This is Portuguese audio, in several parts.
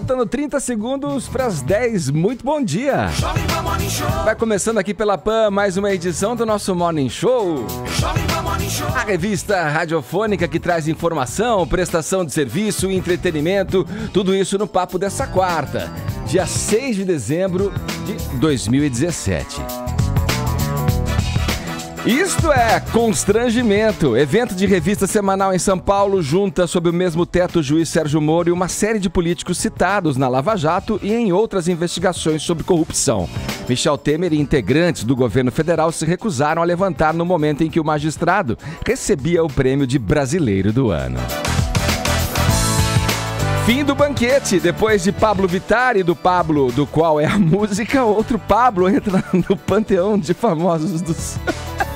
Faltando 30 segundos para as 10. Muito bom dia. Vai começando aqui pela PAN mais uma edição do nosso Morning Show. A revista radiofônica que traz informação, prestação de serviço, entretenimento, tudo isso no papo dessa quarta, dia 6 de dezembro de 2017. Isto é Constrangimento, evento de revista semanal em São Paulo, junta sob o mesmo teto o juiz Sérgio Moro e uma série de políticos citados na Lava Jato e em outras investigações sobre corrupção. Michel Temer e integrantes do governo federal se recusaram a levantar no momento em que o magistrado recebia o prêmio de Brasileiro do Ano. Fim do banquete. Depois de Pablo Vittar e do Pablo, do qual é a música, outro Pablo entra no panteão de famosos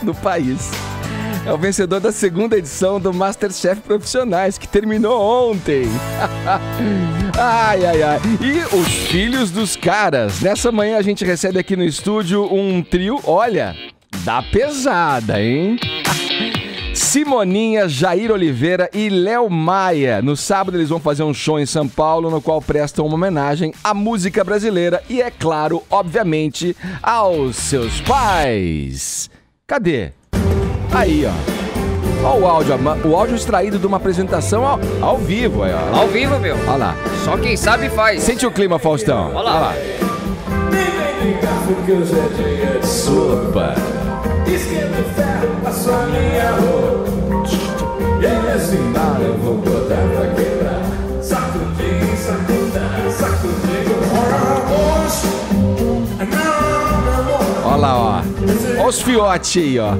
do país. É o vencedor da segunda edição do Masterchef Profissionais, que terminou ontem. Ai, ai, ai. E os filhos dos caras. Nessa manhã a gente recebe aqui no estúdio um trio, olha, da pesada, hein? Simoninha, Jair Oliveira e Léo Maia. No sábado eles vão fazer um show em São Paulo, no qual prestam uma homenagem à música brasileira e, é claro, obviamente, aos seus pais. Cadê? Aí, ó. Ó o áudio extraído de uma apresentação ao vivo. Aí, ó. Ao vivo, meu. Olha lá. Só quem sabe faz. Sente o clima, Faustão. Olha lá. Sopa. Esquenta o ferro, a sua minha roupa. E nesse embalo eu vou botar pra quebrar. Sacudir, sacudir, sacudir. Olha lá, ó. Olha os fiotes aí, ó.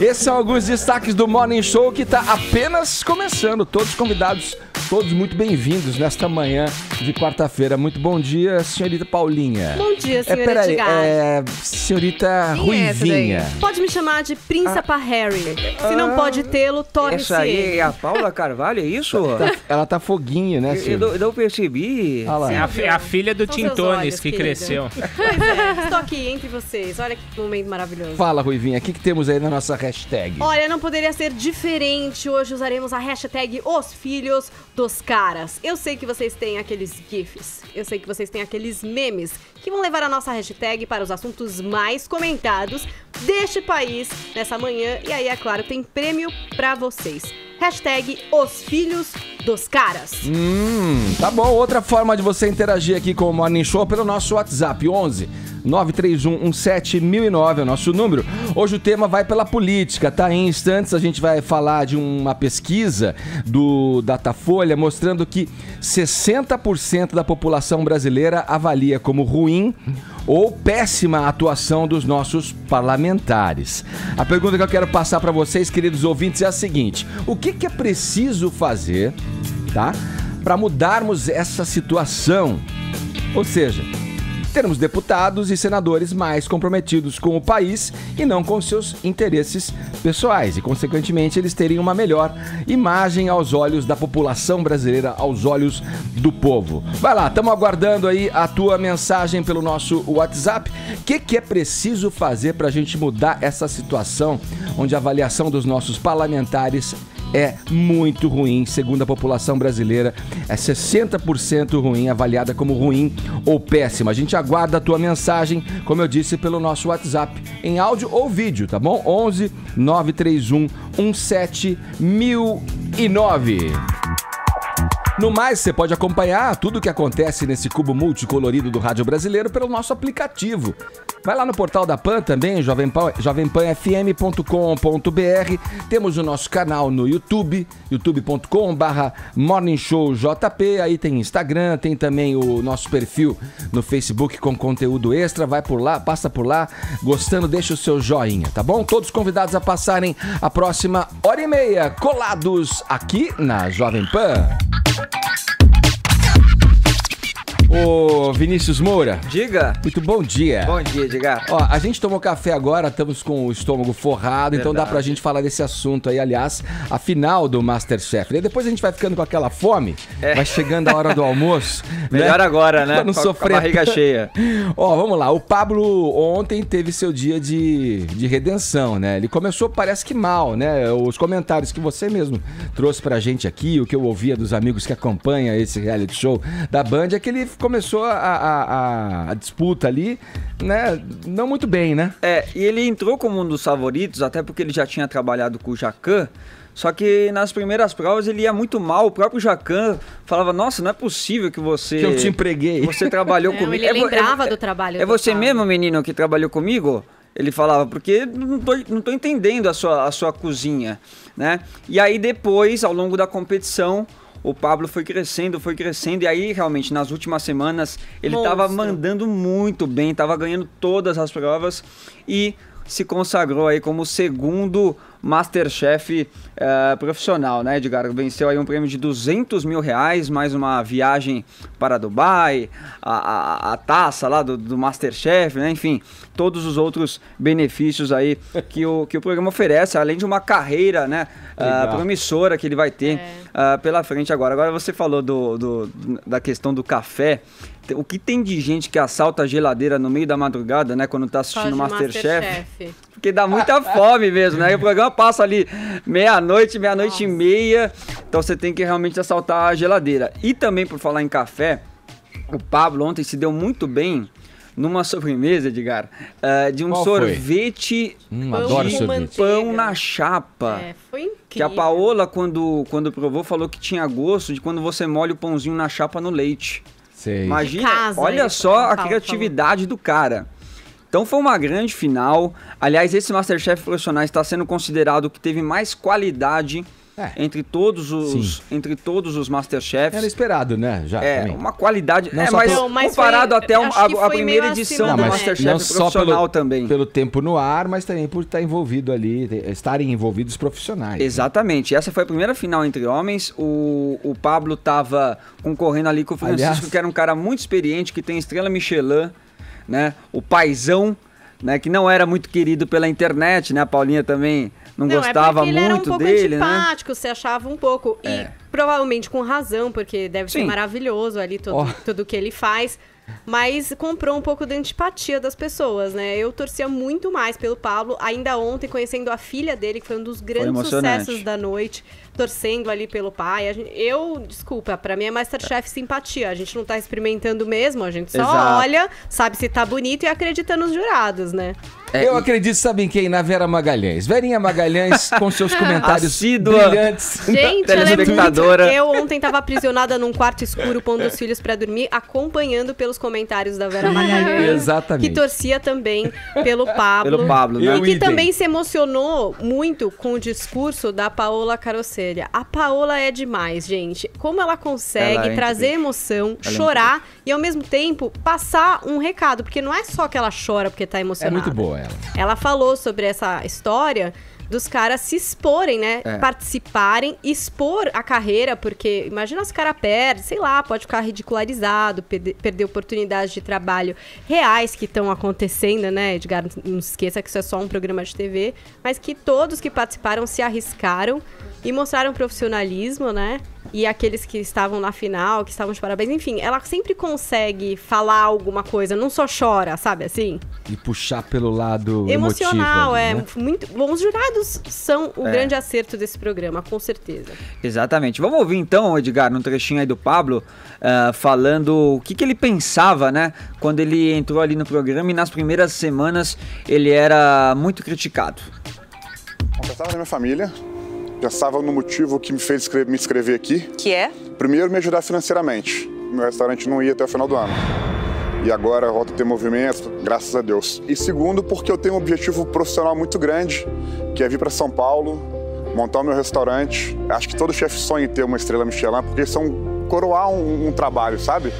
Esses são alguns destaques do Morning Show que tá apenas começando. Todos convidados, todos muito bem-vindos nesta manhã de quarta-feira. Muito bom dia, senhorita Paulinha. Bom dia, senhorita Peraí, Edgar. Senhorita Ruivinha. Pode me chamar de Príncipa Harry. Se não pode tê-lo, torne-se Essa aí ele. é a Paula Carvalho, é isso? Ela tá foguinho, né, senhor? Eu não percebi. Olha lá. É a filha do São seus Tintones olhos, que querida. cresceu. Pois é, estou aqui entre vocês. Olha que momento maravilhoso. Fala, Ruivinha, o que temos aí na nossa hashtag? Olha, não poderia ser diferente. Hoje usaremos a hashtag Os Filhos dos Caras. Eu sei que vocês têm aqueles GIFs, eu sei que vocês têm aqueles memes que vão levar a nossa hashtag para os assuntos mais comentados deste país nessa manhã. E aí, é claro, tem prêmio pra vocês. Hashtag Os Filhos dos Caras. Tá bom. Outra forma de você interagir aqui com o Morning Show é pelo nosso WhatsApp, 11 931 17 1009 é o nosso número. Hoje o tema vai pela política, tá? Em instantes a gente vai falar de uma pesquisa do Datafolha mostrando que 60% da população brasileira avalia como ruim ou péssima a atuação dos nossos parlamentares. A pergunta que eu quero passar para vocês, queridos ouvintes, é a seguinte: o que é preciso fazer, tá, para mudarmos essa situação? Ou seja, termos deputados e senadores mais comprometidos com o país e não com seus interesses pessoais e, consequentemente, eles terem uma melhor imagem aos olhos da população brasileira, aos olhos do povo. Vai lá, estamos aguardando aí a tua mensagem pelo nosso WhatsApp. O que é preciso fazer para a gente mudar essa situação onde a avaliação dos nossos parlamentares é muito ruim, segundo a população brasileira, é 60% ruim, avaliada como ruim ou péssima. A gente aguarda a tua mensagem, como eu disse, pelo nosso WhatsApp, em áudio ou vídeo, tá bom? 11 931 17 1009. No mais, você pode acompanhar tudo o que acontece nesse cubo multicolorido do rádio brasileiro pelo nosso aplicativo. Vai lá no portal da PAN também, jovempanfm.com.br. Temos o nosso canal no YouTube, youtube.com/morningshowjp. Aí tem Instagram, tem também o nosso perfil no Facebook com conteúdo extra. Vai por lá, passa por lá. Gostando, deixa o seu joinha, tá bom? Todos convidados a passarem a próxima hora e meia colados aqui na Jovem Pan. Ô, Vinícius Moura, Diga. muito bom dia. Bom dia, Edgar. Ó, a gente tomou café agora, estamos com o estômago forrado, então dá Verdade. pra gente falar desse assunto aí, aliás, a final do Masterchef. Daí depois a gente vai ficando com aquela fome, vai chegando a hora do almoço. Melhor agora, né? Pra não Com a sofrer. barriga cheia. Ó, vamos lá, o Pablo ontem teve seu dia de redenção, né? Ele começou, parece que mal, né? Os comentários que você mesmo trouxe pra gente aqui, o que eu ouvia dos amigos que acompanham esse reality show da Band, é que ele começou a disputa ali, né? Não muito bem, né? E ele entrou como um dos favoritos, até porque ele já tinha trabalhado com o Jacan. Só que nas primeiras provas ele ia muito mal. O próprio Jacan falava, nossa, não é possível que você... Que eu te empreguei. Você trabalhou comigo. Ele lembrava do trabalho. É do você Pablo. mesmo, menino, que trabalhou comigo? Ele falava, porque não tô entendendo a sua cozinha, né? E aí depois, ao longo da competição, o Pablo foi crescendo, e aí realmente nas últimas semanas ele Monstro. tava mandando muito bem, tava ganhando todas as provas e se consagrou aí como o segundo Masterchef profissional, né, Edgar? Venceu aí um prêmio de R$200 mil, mais uma viagem para Dubai, a taça lá do Masterchef, né? Enfim, todos os outros benefícios aí que o programa oferece, além de uma carreira, né, promissora que ele vai ter pela frente agora. Agora você falou da questão do café. O que tem de gente que assalta a geladeira no meio da madrugada, né, quando tá assistindo o Masterchef? Porque dá muita fome mesmo, né? O programa passa ali meia-noite e meia, então você tem que realmente assaltar a geladeira. E também, por falar em café, o Pablo ontem se deu muito bem numa sobremesa, Edgar, de um Qual foi? sorvete Adoro de sorvete. pão na chapa. Foi incrível. Que a Paola, quando provou, falou que tinha gosto de quando você molha o pãozinho na chapa no leite. Sei. Imagina, De casa, olha ele só a falou. criatividade do cara. Então foi uma grande final. Aliás, esse Masterchef profissional está sendo considerado o que teve mais qualidade entre todos os Masterchefs. Era esperado, né? Já, também. Uma qualidade. Não só mas pelo- mas comparado foi- até acho que a foi primeira meio edição acima do da Masterchef não só profissional também. pelo tempo no ar, mas também por estar envolvido ali, estarem envolvidos profissionais. Exatamente. Essa foi a primeira final entre homens. O Pablo estava concorrendo ali com o Francisco, Aliás, que era um cara muito experiente, que tem estrela Michelin, né? O paizão, né? Que não era muito querido pela internet, né? A Paulinha também não gostava porque ele era um muito pouco dele, né? antipático, você achava um pouco. E provavelmente com razão, porque deve ser Sim. maravilhoso ali tudo que ele faz. Mas comprou um pouco da antipatia das pessoas, né? Eu torcia muito mais pelo Pablo. Ainda ontem, conhecendo a filha dele, que foi um dos grandes emocionante. sucessos da noite, torcendo ali pelo pai. Desculpa, pra mim é Masterchef simpatia. A gente não tá experimentando mesmo, a gente só Exato. olha, sabe se tá bonito e acredita nos jurados, né? Eu acredito, sabe em quem? Na Vera Magalhães. Verinha Magalhães, com seus comentários Assídua. brilhantes. Gente, ela é telespectadora. muito... Eu ontem tava aprisionada num quarto escuro, pondo os filhos pra dormir, acompanhando pelos comentários da Vera Magalhães. Exatamente. Que torcia também pelo Pablo. Pelo Pablo, né? Eu E que idem. também se emocionou muito com o discurso da Paola Carosselha. A Paola é demais, gente. Como ela consegue Ela é trazer incrível. emoção, Ela é chorar e ao mesmo tempo passar um recado. Porque não é só que ela chora porque tá É emocionada. muito boa ela. Ela falou sobre essa história dos caras se exporem, né? Participarem, expor a carreira, porque imagina se o cara perde, sei lá, pode ficar ridicularizado, perder oportunidades de trabalho reais que estão acontecendo, né, Edgar? Não se esqueça que isso é só um programa de TV, mas que todos que participaram se arriscaram e mostraram profissionalismo, né? E aqueles que estavam na final, que estavam de parabéns, enfim, ela sempre consegue falar alguma coisa, não só chora, sabe assim? E puxar pelo lado Emocional, emotivo ali, né? muito bom. Os jurados são o grande acerto desse programa, com certeza. Exatamente. Vamos ouvir então, Edgar, um trechinho aí do Pablo, falando o que ele pensava, né? Quando ele entrou ali no programa e nas primeiras semanas ele era muito criticado. Eu pensava na minha família, pensava no motivo que me fez me inscrever aqui. Que é? Primeiro, me ajudar financeiramente. Meu restaurante não ia até o final do ano. E agora volta a ter movimento, graças a Deus. E segundo, porque eu tenho um objetivo profissional muito grande, que é vir para São Paulo, montar o meu restaurante. Acho que todo chefe sonha em ter uma estrela Michelin, porque isso é coroar um trabalho, sabe?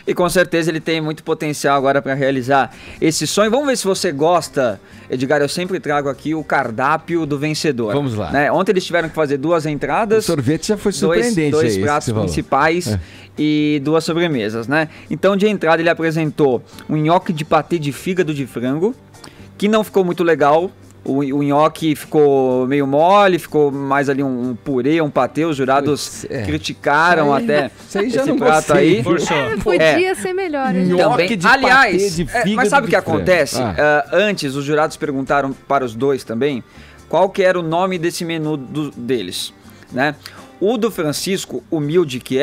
E com certeza ele tem muito potencial agora para realizar esse sonho. Vamos ver se você gosta, Edgar. Eu sempre trago aqui o cardápio do vencedor. Vamos lá. Né? Ontem eles tiveram que fazer 2 entradas. O sorvete já foi surpreendente. Dois pratos principais e 2 sobremesas, né? Então, de entrada, ele apresentou um nhoque de patê de fígado de frango, que não ficou muito legal. O nhoque ficou meio mole, ficou mais ali um purê, um patê. Os jurados criticaram até esse prato aí. Podia ser melhor. Também, aliás, mas sabe o que acontece? Antes, os jurados perguntaram para os dois também qual que era o nome desse menu deles, né? O do Francisco, humilde que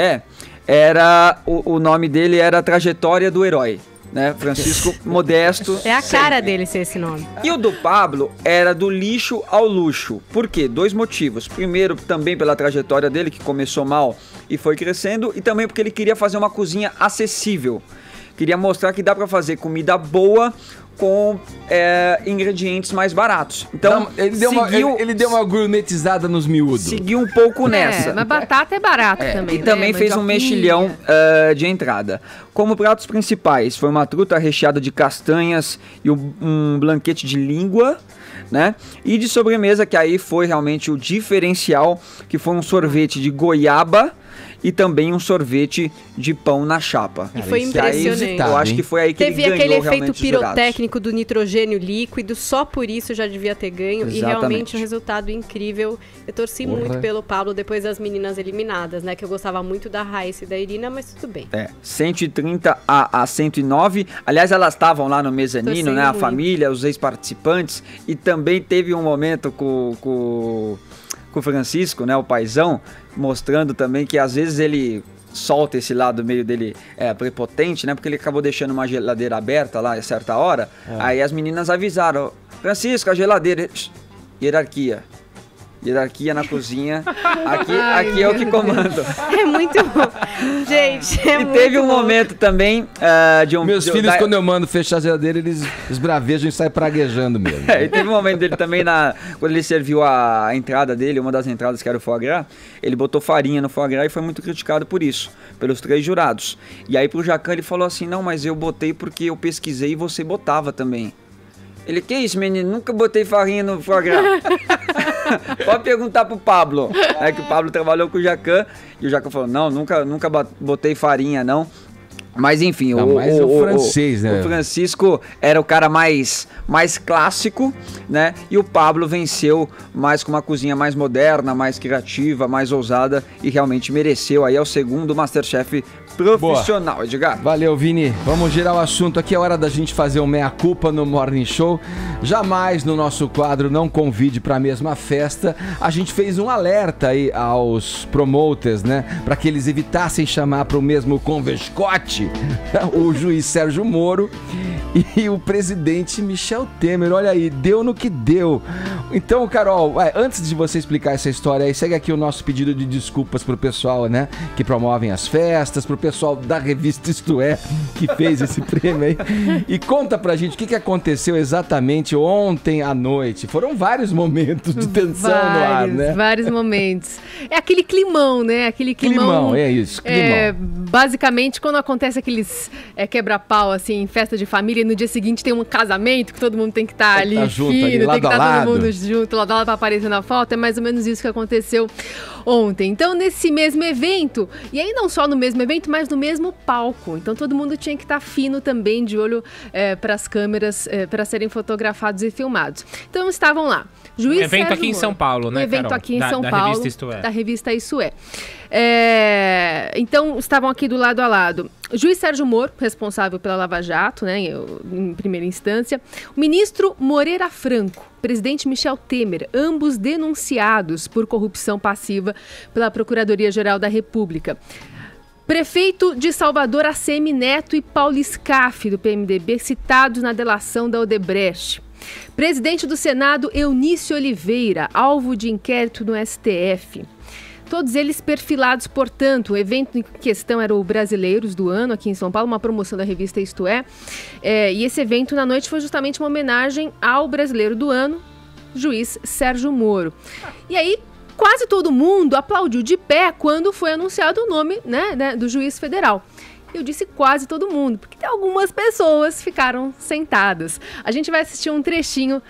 era o nome dele era Trajetória do Herói. Né? Francisco Modesto. É a cara dele ser esse nome. E o do Pablo era do lixo ao luxo. Por quê? 2 motivos. Primeiro, também pela trajetória dele, que começou mal e foi crescendo. E também porque ele queria fazer uma cozinha acessível. Queria mostrar que dá pra fazer comida boa com ingredientes mais baratos. Então, ele deu uma gourmetizada nos miúdos. Seguiu um pouco nessa. Mas batata é barato também. E também fez um mexilhão de entrada. Como pratos principais, foi uma truta recheada de castanhas e um blanquete de língua, né? E de sobremesa, que aí foi realmente o diferencial, que foi um sorvete de goiaba e também um sorvete de pão na chapa. E foi impressionante. Eu acho que foi aí que teve ele ganhou aquele efeito realmente pirotécnico do nitrogênio líquido, só por isso já devia ter ganho. Exatamente. E realmente um resultado incrível. Eu torci muito pelo Pablo depois das meninas eliminadas, né? Que eu gostava muito da Raíssa e da Irina, mas tudo bem. 130 a 109. Aliás, elas estavam lá no mezanino, né? A muito. família, os ex-participantes. E também teve um momento com o Francisco, né? O paizão, mostrando também que às vezes ele solta esse lado meio dele prepotente, né? Porque ele acabou deixando uma geladeira aberta lá a certa hora. Aí as meninas avisaram: Francisco, a geladeira. Hierarquia na cozinha. Aqui é o que comando. É muito bom. Gente, E teve um momento também de um... Meus filhos, quando eu mando fechar a geladeira, eles esbravejam e saem praguejando mesmo. E teve um momento dele também, quando ele serviu a entrada dele, uma das entradas que era o foie gras, ele botou farinha no foie gras e foi muito criticado por isso, pelos 3 jurados. E aí pro Jacan ele falou assim: não, mas eu botei porque eu pesquisei e você botava também. Ele: que isso, menino? Nunca botei farinha no foie gras. Pode perguntar pro Pablo. Que o Pablo trabalhou com o Jacan. E o Jacan falou: não, nunca botei farinha, não. Mas enfim, o francês, né? O Francisco era o cara mais clássico, né? E o Pablo venceu mais com uma cozinha mais moderna, mais criativa, mais ousada. E realmente mereceu aí, é o segundo Masterchef profissional. Boa. Edgar. Valeu, Vini. Vamos girar o assunto aqui. É hora da gente fazer um meia-culpa no Morning Show. Jamais no nosso quadro Não Convide para a Mesma Festa, a gente fez um alerta aí aos promoters, né? Para que eles evitassem chamar para o mesmo convescote o juiz Sérgio Moro e o presidente Michel Temer. Olha aí, deu no que deu. Então, Carol, antes de você explicar essa história aí, segue aqui o nosso pedido de desculpas pro pessoal, né? Que promovem as festas, pro pessoal da revista Isto É, que fez esse prêmio aí. E conta pra gente o que aconteceu exatamente ontem à noite. Foram vários momentos de tensão no ar, né? Vários momentos. É aquele climão, né? Aquele climão. É isso, climão. Basicamente, quando acontece aqueles quebra-pau, assim, em festa de família, e no dia seguinte tem um casamento que todo mundo tem que estar ali junto, fino, ali, tem que estar todo mundo junto, lado a lado pra aparecer na foto. É mais ou menos isso que aconteceu ontem. Então, nesse mesmo evento, e aí não só no mesmo evento, mas no mesmo palco. Então, todo mundo tinha que estar fino também, de olho para as câmeras, para serem fotografados e filmados. Então, estavam lá. Juiz evento Sérgio aqui em São Paulo, né, evento Carol? Aqui em São Paulo. Revista Isto É. Da revista Isso É. Então, estavam aqui do lado a lado. O juiz Sérgio Moro, responsável pela Lava Jato, né, em primeira instância. O ministro Moreira Franco, presidente Michel Temer, ambos denunciados por corrupção passiva pela Procuradoria-Geral da República. Prefeito de Salvador, ACM Neto, e Paulo Scaff, do PMDB, citados na delação da Odebrecht. Presidente do Senado, Eunício Oliveira, alvo de inquérito no STF. Todos eles perfilados, portanto. O evento em questão era o Brasileiros do Ano, aqui em São Paulo, uma promoção da revista Isto É. E esse evento na noite foi justamente uma homenagem ao Brasileiro do Ano, juiz Sérgio Moro. E aí, quase todo mundo aplaudiu de pé quando foi anunciado o nome, né, do juiz federal. Eu disse quase todo mundo, porque algumas pessoas ficaram sentadas. A gente vai assistir um trechinho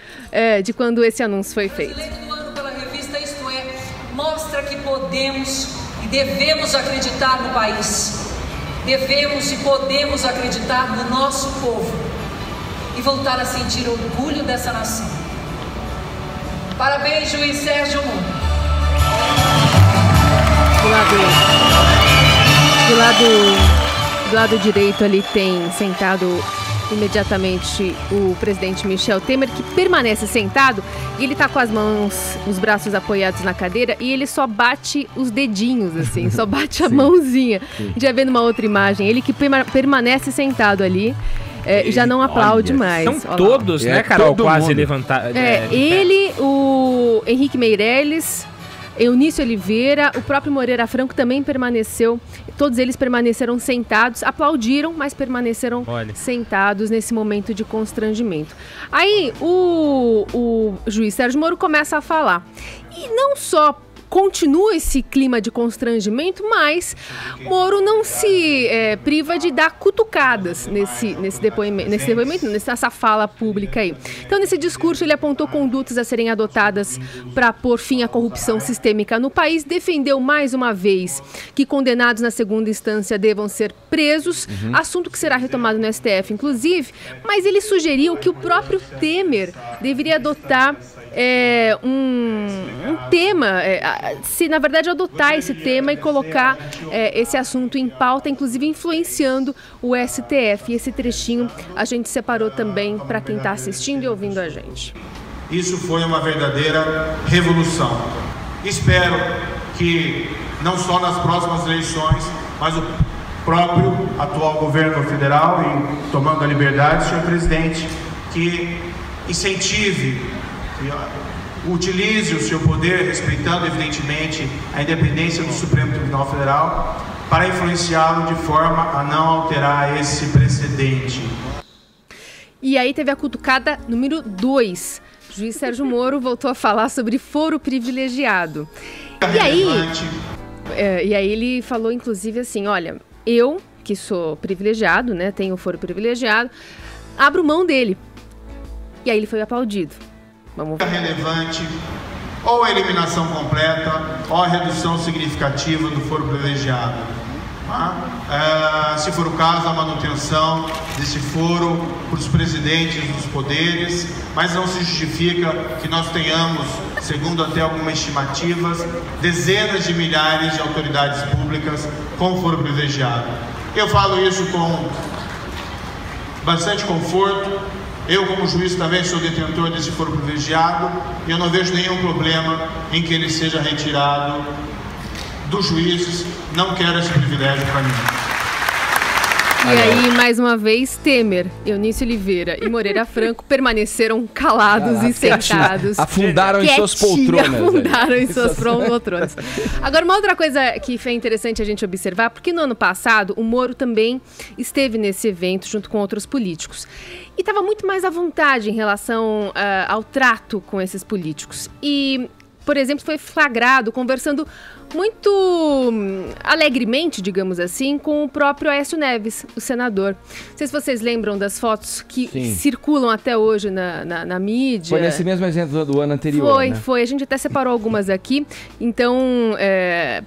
de quando esse anúncio foi feito. Eleito do ano pela revista Isto É, mostra que podemos e devemos acreditar no país. Devemos e podemos acreditar no nosso povo e voltar a sentir orgulho dessa nação. Parabéns, juiz Sérgio Moro. Do lado direito ali tem sentado imediatamente o presidente Michel Temer, que permanece sentado e ele tá com as mãos, os braços apoiados na cadeira e ele só bate os dedinhos, assim, só bate a mãozinha. Já vendo uma outra imagem, ele que permanece sentado ali. Já não aplaude mais. São todos, né, Carol? Quase levantados. Ele, o Henrique Meirelles, Eunício Oliveira, o próprio Moreira Franco também permaneceu. Todos eles permaneceram sentados, aplaudiram, mas permaneceram sentados nesse momento de constrangimento. Aí o juiz Sérgio Moro começa a falar. E não só continua esse clima de constrangimento, mas Moro não se priva de dar cutucadas nessa fala pública aí. Então, nesse discurso, ele apontou condutas a serem adotadas para pôr fim à corrupção sistêmica no país, defendeu mais uma vez que condenados na segunda instância devam ser presos, assunto que será retomado no STF, inclusive, mas ele sugeriu que o próprio Temer deveria adotar um tema, se na verdade adotar esse tema e colocar esse assunto em pauta, inclusive influenciando o STF. E esse trechinho a gente separou também para quem está assistindo e ouvindo a gente. Isso foi uma verdadeira revolução. Espero que não só nas próximas eleições, mas o próprio atual governo federal, e tomando a liberdade, senhor presidente, que incentive, utilize o seu poder, respeitando evidentemente a independência do Supremo Tribunal Federal, para influenciá-lo de forma a não alterar esse precedente. E aí teve a cutucada número 2. O juiz Sérgio Moro voltou a falar sobre foro privilegiado. E aí ele falou inclusive assim, olha, eu que sou privilegiado, né, tenho foro privilegiado, abro mão dele. E aí ele foi aplaudido. Vamos ver. Relevante, ou a eliminação completa, ou a redução significativa do foro privilegiado. Se for o caso, a manutenção desse foro para os presidentes dos poderes, mas não se justifica que nós tenhamos, segundo até algumas estimativas, dezenas de milhares de autoridades públicas com foro privilegiado. Eu falo isso com bastante conforto. Eu, como juiz, também sou detentor desse foro privilegiado e eu não vejo nenhum problema em que ele seja retirado dos juízes. Não quero esse privilégio para mim. E aí, mais uma vez, Temer, Eunício Oliveira e Moreira Franco permaneceram calados e sentados. Afundaram em suas poltronas. Afundaram em suas poltronas. Agora, uma outra coisa que foi interessante a gente observar, porque no ano passado o Moro também esteve nesse evento junto com outros políticos. E estava muito mais à vontade em relação ao trato com esses políticos. E, por exemplo, foi flagrado conversando muito alegremente, digamos assim, com o próprio Aécio Neves, o senador. Não sei se vocês lembram das fotos que circulam até hoje na mídia. Foi nesse mesmo exemplo do ano anterior, Foi. A gente até separou algumas aqui. Então,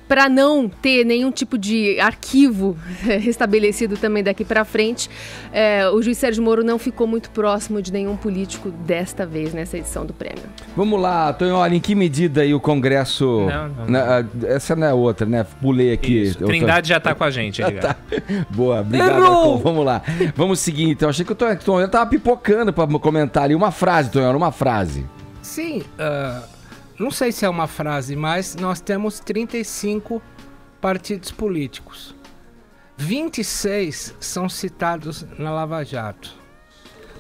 para não ter nenhum tipo de arquivo restabelecido também daqui para frente, o juiz Sérgio Moro não ficou muito próximo de nenhum político desta vez, nessa edição do prêmio. Vamos lá, Tonho, olha, em que medida aí o Congresso... Não. Essa não é outra, né? Pulei aqui. Isso, Trindade já tá com a gente, Edgar. Boa, obrigado, Arcon. Vamos lá. Vamos seguir, então. Achei que o Tonho tava pipocando pra comentar ali. Uma frase, Tonho, uma frase. Sim, não sei se é uma frase, mas nós temos 35 partidos políticos. 26 são citados na Lava Jato.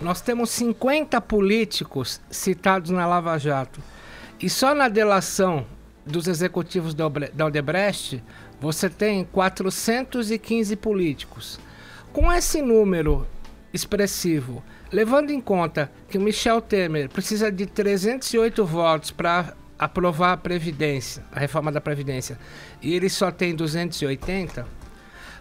Nós temos 50 políticos citados na Lava Jato. E só na delação dos executivos da Odebrecht, você tem 415 políticos. Com esse número expressivo, levando em conta que o Michel Temer precisa de 308 votos para aprovar a Previdência, a reforma da Previdência, e ele só tem 280,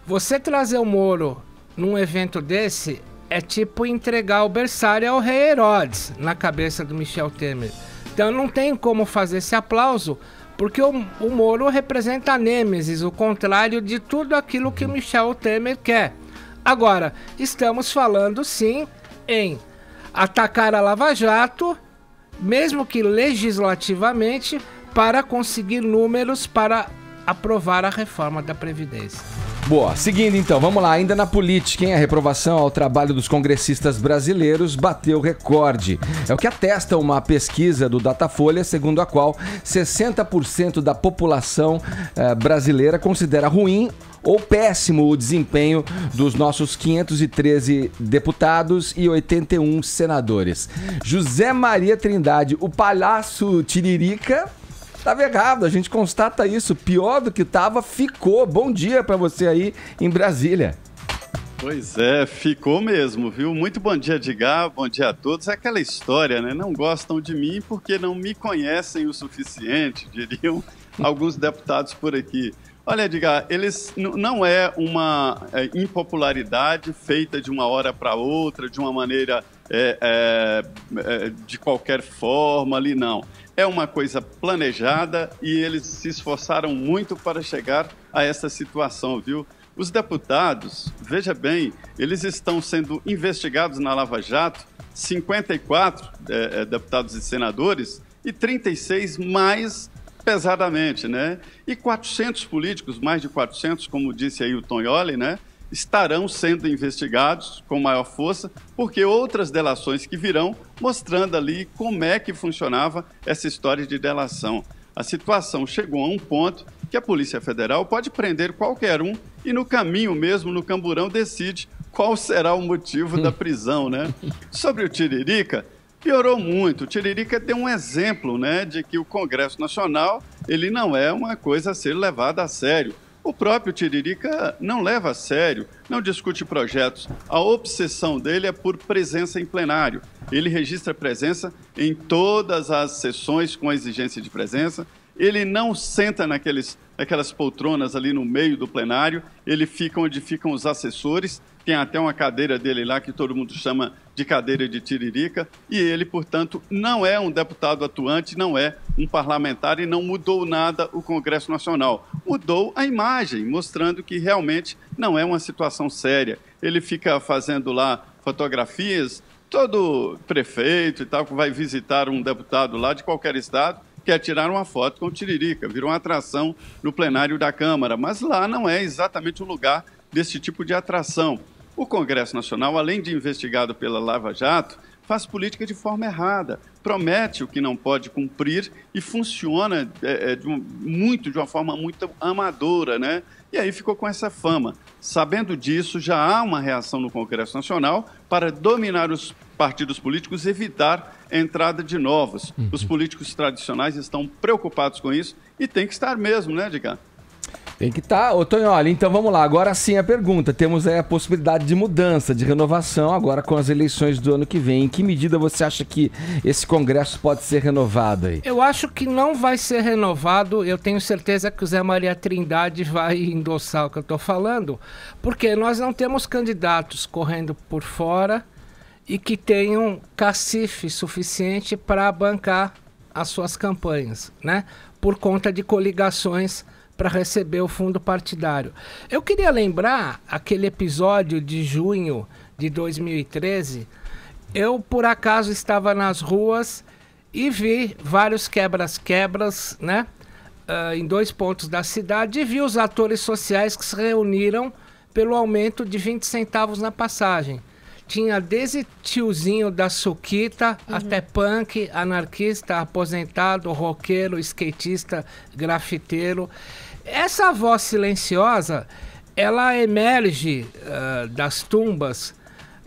Você trazer o Moro num evento desse é tipo entregar o berçário ao rei Herodes na cabeça do Michel Temer. Então não tem como fazer esse aplauso, porque o Moro representa a nêmesis, o contrário de tudo aquilo que o Michel Temer quer. Agora, estamos falando sim em atacar a Lava Jato, mesmo que legislativamente, para conseguir números para aprovar a reforma da Previdência. Boa, seguindo então, vamos lá, ainda na política, hein? A reprovação ao trabalho dos congressistas brasileiros bateu recorde. É o que atesta uma pesquisa do Datafolha, segundo a qual 60% da população brasileira considera ruim ou péssimo o desempenho dos nossos 513 deputados e 81 senadores. José Maria Trindade, o palhaço Tiririca, estava errado, a gente constata isso. Pior do que estava, ficou. Bom dia para você aí em Brasília. Pois é, ficou mesmo, viu? Muito bom dia, Edgar, bom dia a todos. É aquela história, né? Não gostam de mim porque não me conhecem o suficiente, diriam alguns deputados por aqui. Olha, Edgar, eles não é uma impopularidade feita de uma hora para outra, de uma maneira de qualquer forma ali, não. É uma coisa planejada e eles se esforçaram muito para chegar a essa situação, viu? Os deputados, veja bem, eles estão sendo investigados na Lava Jato, 54 deputados e senadores e 36 mais pesadamente, né? E 400 políticos, mais de 400, como disse aí o Tognoli, né? Estarão sendo investigados com maior força, porque outras delações que virão mostrando ali como é que funcionava essa história de delação. A situação chegou a um ponto que a Polícia Federal pode prender qualquer um e no caminho mesmo, no camburão, decide qual será o motivo da prisão, né? Sobre o Tiririca, piorou muito. O Tiririca deu um exemplo, né, de que o Congresso Nacional ele não é uma coisa a ser levada a sério. O próprio Tiririca não leva a sério, não discute projetos. A obsessão dele é por presença em plenário. Ele registra presença em todas as sessões com a exigência de presença. Ele não senta naquelas poltronas ali no meio do plenário. Ele fica onde ficam os assessores. Tem até uma cadeira dele lá que todo mundo chama de cadeira de Tiririca. E ele, portanto, não é um deputado atuante, não é um parlamentar e não mudou nada o Congresso Nacional. Mudou a imagem, mostrando que realmente não é uma situação séria. Ele fica fazendo lá fotografias, todo prefeito e tal, que vai visitar um deputado lá de qualquer estado, quer tirar uma foto com o Tiririca, virou uma atração no plenário da Câmara, mas lá não é exatamente o lugar desse tipo de atração. O Congresso Nacional, além de investigado pela Lava Jato, faz política de forma errada, promete o que não pode cumprir e funciona de uma forma muito amadora, né? E aí ficou com essa fama. Sabendo disso, já há uma reação no Congresso Nacional para dominar os partidos políticos, evitar a entrada de novos. Os políticos tradicionais estão preocupados com isso e tem que estar mesmo, né, Edgar? Tem que estar. Ô, Tognoli, então vamos lá. Agora sim a pergunta. Temos aí a possibilidade de mudança, de renovação agora com as eleições do ano que vem. Em que medida você acha que esse Congresso pode ser renovado aí? Eu acho que não vai ser renovado. Eu tenho certeza que o Zé Maria Trindade vai endossar o que eu estou falando, porque nós não temos candidatos correndo por fora e que tenham cacife suficiente para bancar as suas campanhas, né? Por conta de coligações para receber o fundo partidário. Eu queria lembrar aquele episódio de junho de 2013. Eu, por acaso, estava nas ruas e vi vários quebras-quebras, né? Em 2 pontos da cidade, e vi os atores sociais que se reuniram pelo aumento de 20 centavos na passagem. Tinha desde tiozinho da Suquita até punk, anarquista, aposentado, roqueiro, skatista, grafiteiro. Essa voz silenciosa, ela emerge das tumbas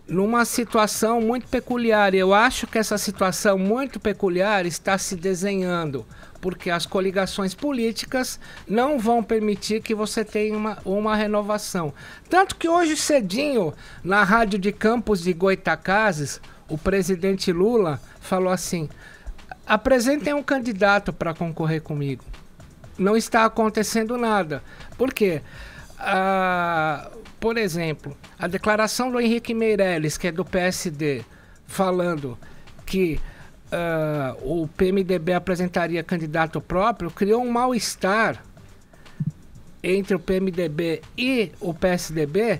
numa situação muito peculiar. Eu acho que essa situação muito peculiar está se desenhando, porque as coligações políticas não vão permitir que você tenha uma renovação. Tanto que hoje cedinho, na rádio de Campos de Goytacazes, o presidente Lula falou assim: apresentem um candidato para concorrer comigo. Não está acontecendo nada. Por quê? por exemplo, a declaração do Henrique Meirelles, que é do PSD, falando que o PMDB apresentaria candidato próprio, criou um mal-estar entre o PMDB e o PSDB,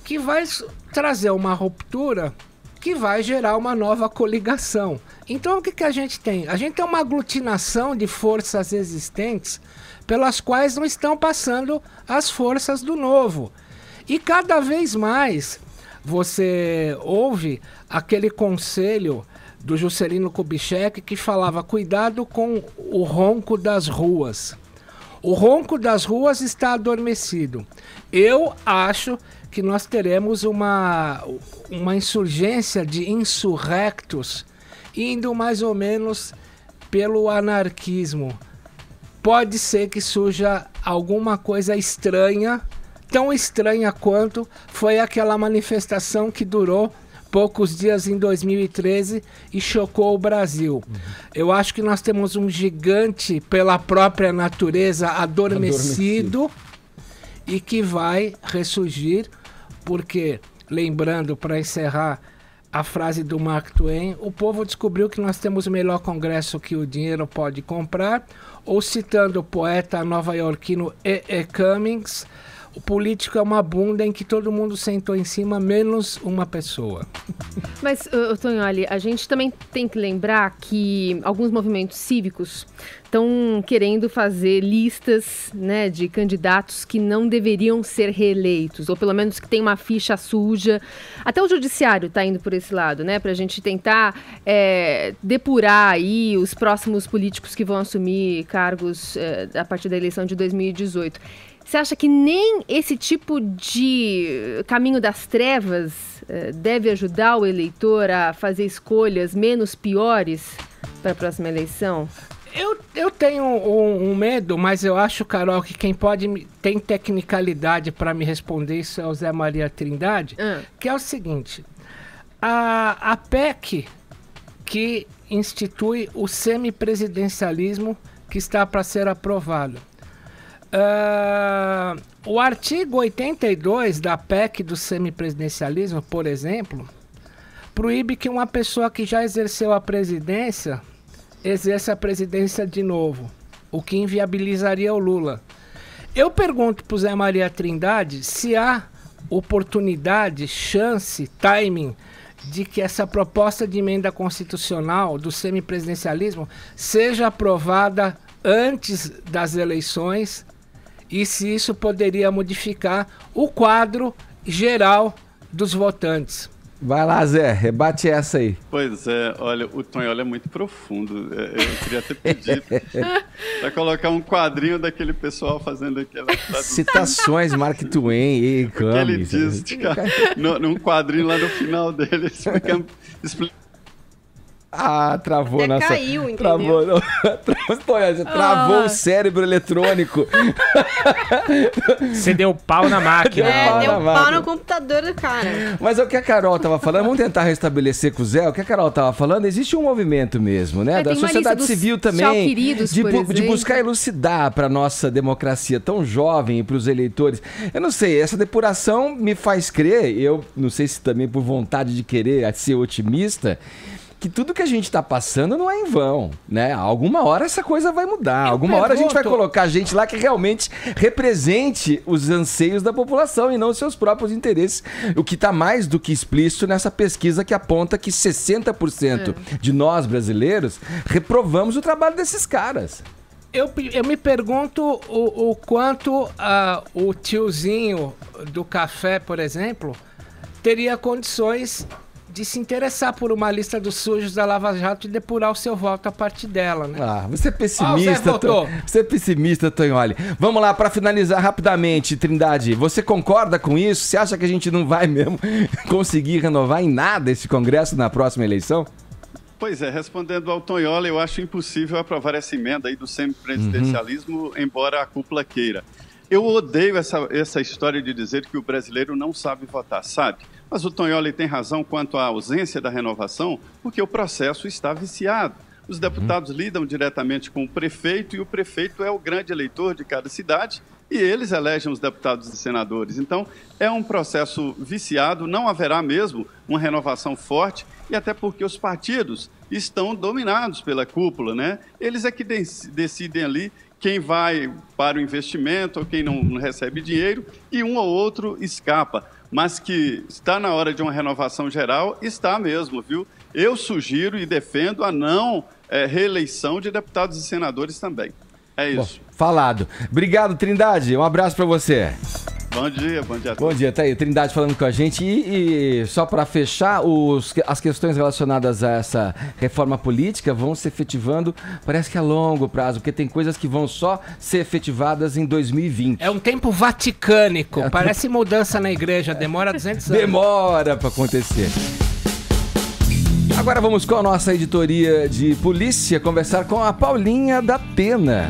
que vai trazer uma ruptura que vai gerar uma nova coligação. Então o que a gente tem? A gente tem uma aglutinação de forças existentes pelas quais não estão passando as forças do novo. E cada vez mais você ouve aquele conselho do Juscelino Kubitschek que falava: cuidado com o ronco das ruas. O ronco das ruas está adormecido. Eu acho que nós teremos uma insurgência de insurrectos indo mais ou menos pelo anarquismo. Pode ser que surja alguma coisa estranha, tão estranha quanto foi aquela manifestação que durou poucos dias em 2013 e chocou o Brasil. Eu acho que nós temos um gigante pela própria natureza adormecido. E que vai ressurgir, porque, lembrando, para encerrar a frase do Mark Twain, o povo descobriu que nós temos o melhor congresso que o dinheiro pode comprar, ou citando o poeta nova-iorquino E.E. Cummings, o político é uma bunda em que todo mundo sentou em cima, menos uma pessoa. Mas, Tonholi, a gente também tem que lembrar que alguns movimentos cívicos estão querendo fazer listas, né, de candidatos que não deveriam ser reeleitos, ou pelo menos que tem uma ficha suja. Até o judiciário está indo por esse lado, né, para a gente tentar depurar aí os próximos políticos que vão assumir cargos a partir da eleição de 2018. Você acha que nem esse tipo de caminho das trevas deve ajudar o eleitor a fazer escolhas menos piores para a próxima eleição? Eu tenho um medo, mas eu acho, Carol, que quem tem tecnicalidade para me responder isso é o Zé Maria Trindade, que é o seguinte: a PEC que institui o semipresidencialismo que está para ser aprovado. O artigo 82 da PEC do semipresidencialismo, por exemplo, proíbe que uma pessoa que já exerceu a presidência exerça a presidência de novo, o que inviabilizaria o Lula. Eu pergunto para o Zé Maria Trindade se há oportunidade, chance, timing de que essa proposta de emenda constitucional do semipresidencialismo seja aprovada antes das eleições, e se isso poderia modificar o quadro geral dos votantes. Vai lá, Zé, rebate essa aí. Pois é, olha, o Tonholi é muito profundo. Eu queria ter pedido para colocar um quadrinho daquele pessoal fazendo aquela citações, Mark Twain e Cummings. Ele diz, num quadrinho lá no final dele, travou até nossa... caiu, entendeu? Travou o cérebro eletrônico. Você deu pau na máquina. Deu pau no computador do cara. Mas é o que a Carol tava falando, vamos tentar restabelecer com o Zé, o que a Carol tava falando, existe um movimento mesmo, né? Da sociedade civil também, de buscar elucidar para nossa democracia tão jovem e para os eleitores. Eu não sei, essa depuração me faz crer, eu não sei se também por vontade de querer ser otimista, que tudo que a gente está passando não é em vão, né? Alguma hora essa coisa vai mudar. Alguma hora a gente vai colocar gente lá que realmente represente os anseios da população e não os seus próprios interesses. O que está mais do que explícito nessa pesquisa que aponta que 60% de nós brasileiros reprovamos o trabalho desses caras. Eu me pergunto o quanto o tiozinho do café, por exemplo, teria condições de se interessar por uma lista dos sujos da Lava Jato e depurar o seu voto a partir dela, né? Você é pessimista, você é pessimista, Tonholi. Vamos lá, para finalizar rapidamente, Trindade, você concorda com isso? Você acha que a gente não vai mesmo conseguir renovar em nada esse Congresso na próxima eleição? Pois é, respondendo ao Tonholi, eu acho impossível aprovar essa emenda aí do semipresidencialismo, embora a cúpula queira. Eu odeio essa história de dizer que o brasileiro não sabe votar, sabe? Mas o Tonholi tem razão quanto à ausência da renovação, porque o processo está viciado. Os deputados lidam diretamente com o prefeito e o prefeito é o grande eleitor de cada cidade e eles elegem os deputados e senadores. Então, é um processo viciado, não haverá mesmo uma renovação forte e até porque os partidos estão dominados pela cúpula, né? Eles é que decidem ali quem vai para o investimento ou quem não recebe dinheiro e um ou outro escapa. Mas que está na hora de uma renovação geral, está mesmo, viu? Eu sugiro e defendo a não reeleição de deputados e senadores também. É isso. Bom, falado. Obrigado, Trindade. Um abraço para você. Bom dia a todos. Bom dia, tá aí, Trindade falando com a gente. E só para fechar, as questões relacionadas a essa reforma política vão se efetivando, parece que a longo prazo, porque tem coisas que vão só ser efetivadas em 2020. É um tempo vaticânico, parece mudança na igreja, demora 200 anos. Demora para acontecer. Agora vamos com a nossa editoria de polícia conversar com a Paulinha da Pena.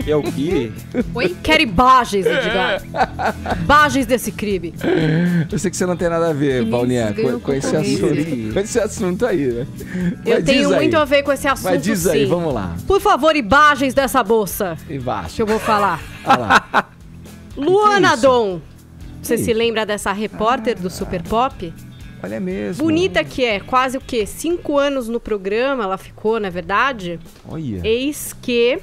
É o quê? Oi? Quero imagens, Edgar. Imagens desse crime. Eu sei que você não tem nada a ver, Paulinha, com esse assunto aí, né? Eu tenho muito a ver com esse assunto, mas diz aí, vamos lá. Por favor, imagens dessa moça. Imagens. Que eu vou falar. Olha lá. Luana Dom. Você se lembra dessa repórter do Super Pop? Olha mesmo. Bonita que é, quase o quê? 5 anos no programa ela ficou, não é verdade? Olha. Eis que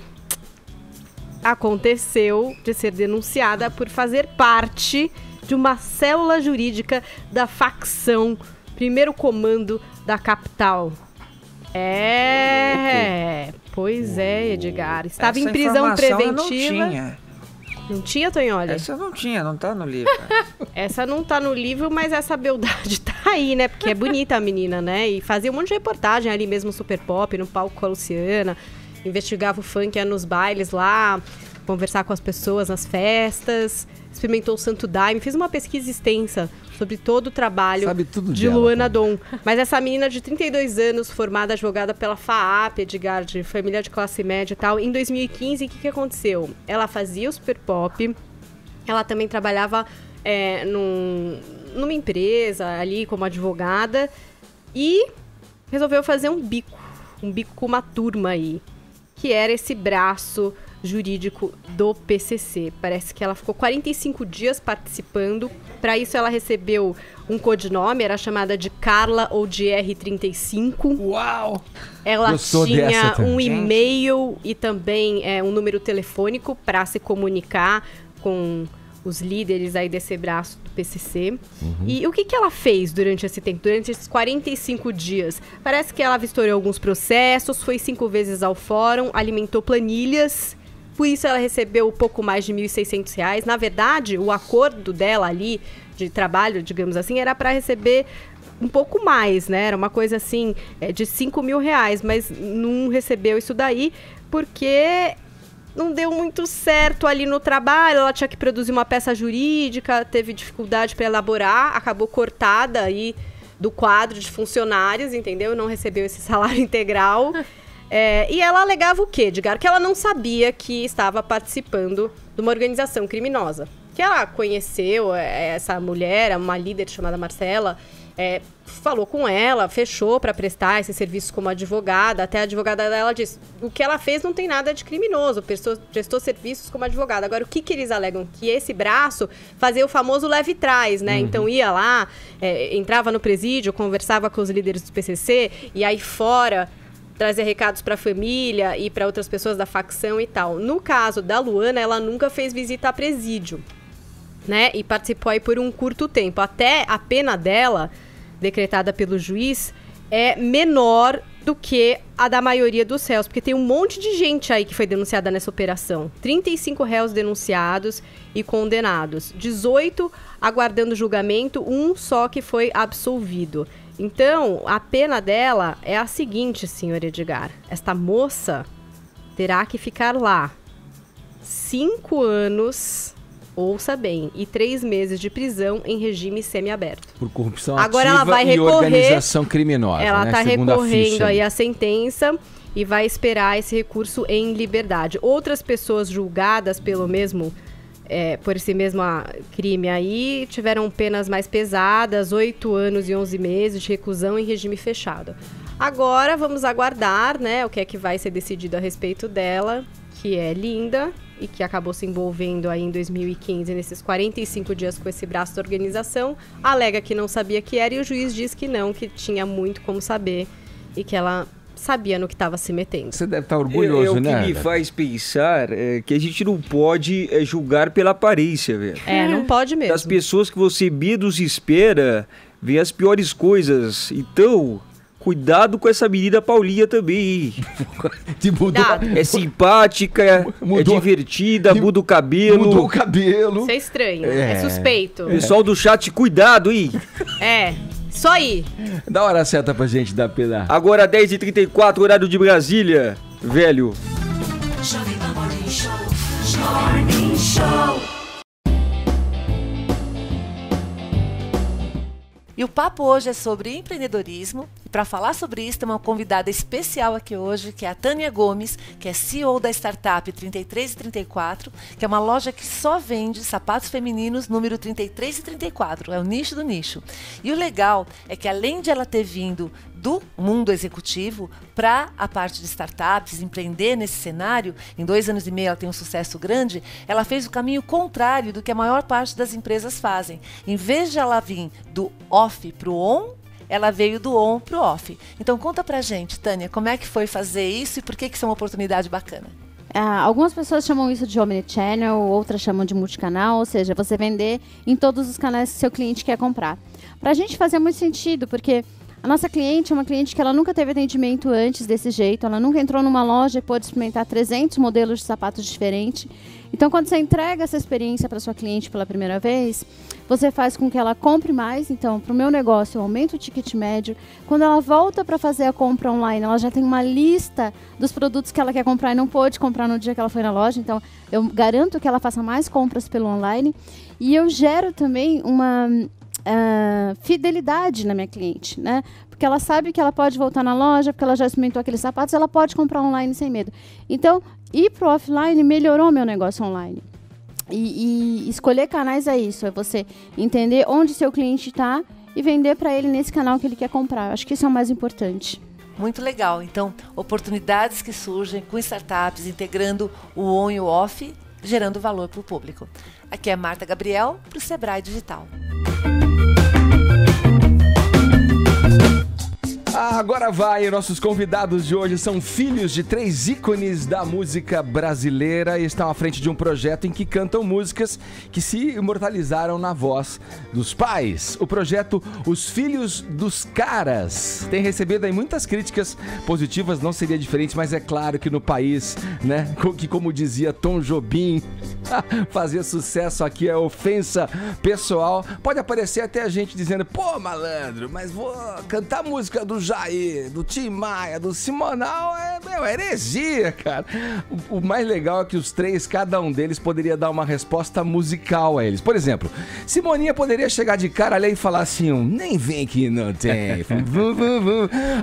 aconteceu de ser denunciada por fazer parte de uma célula jurídica da facção Primeiro Comando da capital. Pois é, Edgar. Estava em prisão preventiva. Não tinha, Tonholi? Essa não tinha, não tá no livro. Essa não tá no livro, mas essa beldade tá aí, né? Porque é bonita a menina, né? E fazia um monte de reportagem ali mesmo no Super Pop, no palco com a Luciana. Investigava o funk, ia nos bailes lá, conversar com as pessoas nas festas. Experimentou o Santo Daime. Fez uma pesquisa extensa sobre todo o trabalho de Luana Dom. Mas essa menina de 32 anos, formada advogada pela FAAP, Edgar, de família de classe média e tal, em 2015, o que aconteceu? Ela fazia o Super Pop, ela também trabalhava numa empresa ali como advogada e resolveu fazer um bico com uma turma aí, que era esse braço jurídico do PCC. Parece que ela ficou 45 dias participando. Para isso ela recebeu um codinome, era chamada de Carla ou de R35. Uau! Ela tinha um e-mail e também um número telefônico para se comunicar com os líderes aí desse braço do PCC. E o que ela fez durante esse tempo, durante esses 45 dias? Parece que ela vistoriou alguns processos, foi 5 vezes ao fórum, alimentou planilhas. Por isso ela recebeu pouco mais de R$ 1.600. Na verdade, o acordo dela ali, de trabalho, digamos assim, era para receber um pouco mais, né? Era uma coisa assim, de R$ 5.000, mas não recebeu isso daí porque não deu muito certo ali no trabalho. Ela tinha que produzir uma peça jurídica, teve dificuldade para elaborar, acabou cortada aí do quadro de funcionários, entendeu? Não recebeu esse salário integral. E ela alegava o quê, Edgar? Que ela não sabia que estava participando de uma organização criminosa. Que ela conheceu essa mulher, uma líder chamada Marcela, falou com ela, fechou para prestar esses serviços como advogada. Até a advogada dela disse, o que ela fez não tem nada de criminoso, prestou serviços como advogada. Agora, o que eles alegam? Que esse braço fazia o famoso leve trás, né? Então ia lá, entrava no presídio, conversava com os líderes do PCC, e aí fora trazer recados para a família e para outras pessoas da facção e tal. No caso da Luana, ela nunca fez visita a presídio, né? E participou aí por um curto tempo. Até a pena dela, decretada pelo juiz, é menor do que a da maioria dos réus, porque tem um monte de gente aí que foi denunciada nessa operação. 35 réus denunciados e condenados. 18 aguardando julgamento, um só que foi absolvido. Então, a pena dela é a seguinte, senhor Edgar. Esta moça terá que ficar lá 5 anos, ouça bem, e 3 meses de prisão em regime semiaberto. Por corrupção agora ativa ela vai e organização criminosa. Ela está recorrendo a aí a sentença e vai esperar esse recurso em liberdade. Outras pessoas julgadas pelo mesmo... por esse mesmo crime aí, tiveram penas mais pesadas, 8 anos e 11 meses de reclusão em regime fechado. Agora vamos aguardar, né, o que é que vai ser decidido a respeito dela, que é linda e que acabou se envolvendo aí em 2015, nesses 45 dias com esse braço da organização, alega que não sabia que era e o juiz diz que não, que tinha muito como saber e que ela sabia no que estava se metendo. Você deve estar orgulhoso, né? O que me faz pensar é que a gente não pode julgar pela aparência, velho. Não pode mesmo. Das pessoas que você menos espera, vem as piores coisas. Então, cuidado com essa menina Paulinha também. É simpática, é divertida, muda o cabelo. Mudou o cabelo. Isso é estranho, é suspeito. Pessoal do chat, cuidado, hein? Isso aí. Dá hora certa pra gente dar pela. Agora 10h34, horário de Brasília, velho. E o papo hoje é sobre empreendedorismo. E para falar sobre isso, tem uma convidada especial aqui hoje, que é a Tânia Gomes, que é CEO da startup 33 e 34, que é uma loja que só vende sapatos femininos número 33 e 34. É o nicho do nicho. E o legal é que, além de ela ter vindo do mundo executivo para a parte de startups, empreender nesse cenário, em 2 anos e meio ela tem um sucesso grande, ela fez o caminho contrário do que a maior parte das empresas fazem. Em vez de ela vir do off para o on, ela veio do on para o off. Então conta pra gente, Tânia, como é que foi fazer isso e por que isso é uma oportunidade bacana? Algumas pessoas chamam isso de omnichannel, outras chamam de multicanal, ou seja, você vender em todos os canais que seu cliente quer comprar. Pra gente fazia muito sentido, porque a nossa cliente é uma cliente que ela nunca teve atendimento antes desse jeito, ela nunca entrou numa loja e pôde experimentar 300 modelos de sapatos diferentes. Então, quando você entrega essa experiência para sua cliente pela primeira vez, você faz com que ela compre mais. Então, para o meu negócio, eu aumento o ticket médio. Quando ela volta para fazer a compra online, ela já tem uma lista dos produtos que ela quer comprar e não pôde comprar no dia que ela foi na loja. Então, eu garanto que ela faça mais compras pelo online. E eu gero também uma fidelidade na minha cliente, né? Porque ela sabe que ela pode voltar na loja, porque ela já experimentou aqueles sapatos, ela pode comprar online sem medo. Então, ir pro offline melhorou meu negócio online. E escolher canais é isso, é você entender onde seu cliente está e vender para ele nesse canal que ele quer comprar. Acho que isso é o mais importante. Muito legal. Então, oportunidades que surgem com startups, integrando o on e o off, gerando valor para o público. Aqui é Marta Gabriel, para o Sebrae Digital. Agora vai, nossos convidados de hoje são filhos de 3 ícones da música brasileira e estão à frente de um projeto em que cantam músicas que se imortalizaram na voz dos pais. O projeto Os Filhos dos Caras tem recebido aí muitas críticas positivas, não seria diferente, mas é claro que no país, né, que como dizia Tom Jobim, fazer sucesso aqui é ofensa pessoal. Pode aparecer até a gente dizendo, pô, malandro, mas vou cantar música do Jair, do Tim Maia, do Simonal, é heresia, cara. O mais legal é que os 3, cada um deles poderia dar uma resposta musical a eles. Por exemplo, Simoninha poderia chegar de cara ali e falar assim, nem vem que não tem.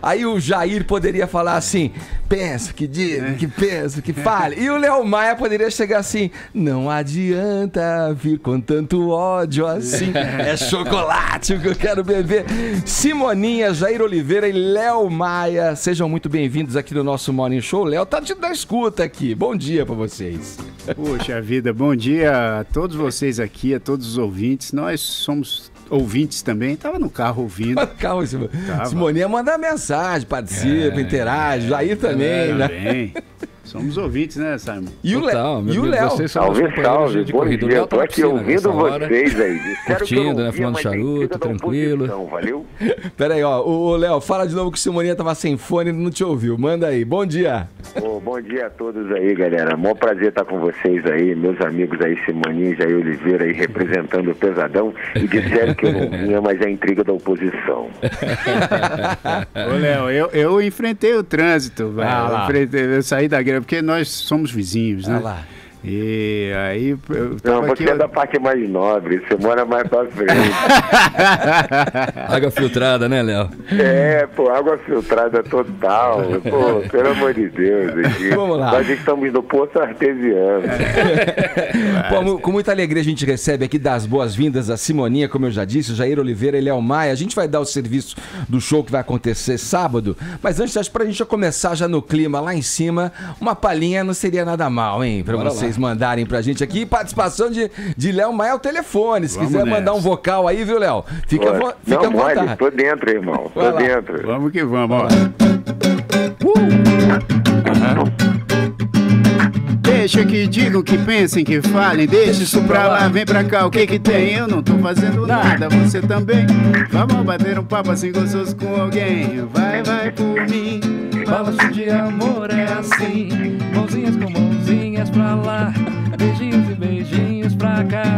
Aí o Jair poderia falar assim, penso, que diga, que penso, que fale. E o Léo Maia poderia chegar assim, não adianta vir com tanto ódio assim, é chocolate o que eu quero beber. Simoninha, Jair Oliveira e Léo Maia, sejam muito bem-vindos aqui no nosso Morning Show. Léo tá da escuta aqui, bom dia pra vocês. Poxa vida, bom dia a todos vocês aqui, a todos os ouvintes. Nós somos ouvintes também, tava no carro ouvindo. Calma, Simoninha manda mensagem, participa, interage, Jair também, né? Bem. Somos ouvintes, né, Simon? E o Léo? Vocês são os companheiros de corrida. O Léo tá aqui ouvindo vocês aí. Curtindo, né? Fumando charuto, tranquilo. Valeu? Pera aí, ó. O Léo, fala de novo que o Simoninha tava sem fone e não te ouviu. Manda aí. Bom dia. Bom dia a todos aí, galera. Mó prazer estar com vocês aí, meus amigos aí, Simoninha e Jair Oliveira aí, representando o Pesadão. E disseram que eu não vinha, mas é a intriga da oposição. Ô, Léo, eu enfrentei o trânsito, velho. Eu saí da greve, porque nós somos vizinhos, né? Lá. E aí... Não, você é da parte mais nobre, você mora mais pra frente. Água filtrada, né, Léo? Água filtrada total. Pô, pelo amor de Deus. Aqui. Vamos lá. Nós estamos no poço artesiano. Bom, com muita alegria a gente recebe aqui das boas-vindas a Simoninha, como eu já disse, o Jair Oliveira, ele é o Maia. A gente vai dar o serviço do show que vai acontecer sábado, mas antes, acho que pra gente já começar já no clima lá em cima, uma palhinha não seria nada mal, hein? Pra vocês mandarem pra gente aqui. Participação de Léo Maia ao telefone. Se quiser mandar um vocal aí, viu, Léo? Fica à vontade. Olha, tô dentro, irmão. Tô dentro. Vamos que vamos, ó. Deixa que digam, que pensem, que falem. Deixa isso pra lá, vem pra cá, o que que tem? Eu não tô fazendo nada, você também. Vamos bater um papo assim gostoso com alguém. Vai por mim. Balanço de amor é assim, mãozinhas com mãozinhas pra lá, beijinhos e beijinhos pra cá.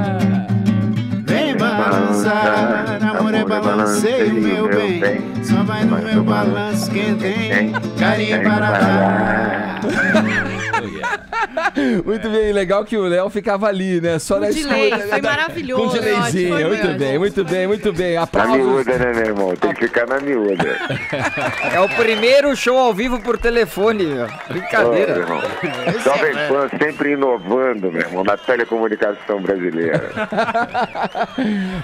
Vem balançar, amor é balanceio, meu bem. Só vai no meu balanço quem tem carinho para dar. Muito bem, legal que o Léo ficava ali, né? Só na delay, escuta. foi maravilhoso. Com delayzinho, muito bem. Na Aplausos. miúda, né, meu irmão? Tem que ficar na miúda. É o primeiro show ao vivo por telefone, meu. Brincadeira. Ô, meu irmão. Jovem Pan sempre inovando, meu irmão, na telecomunicação brasileira.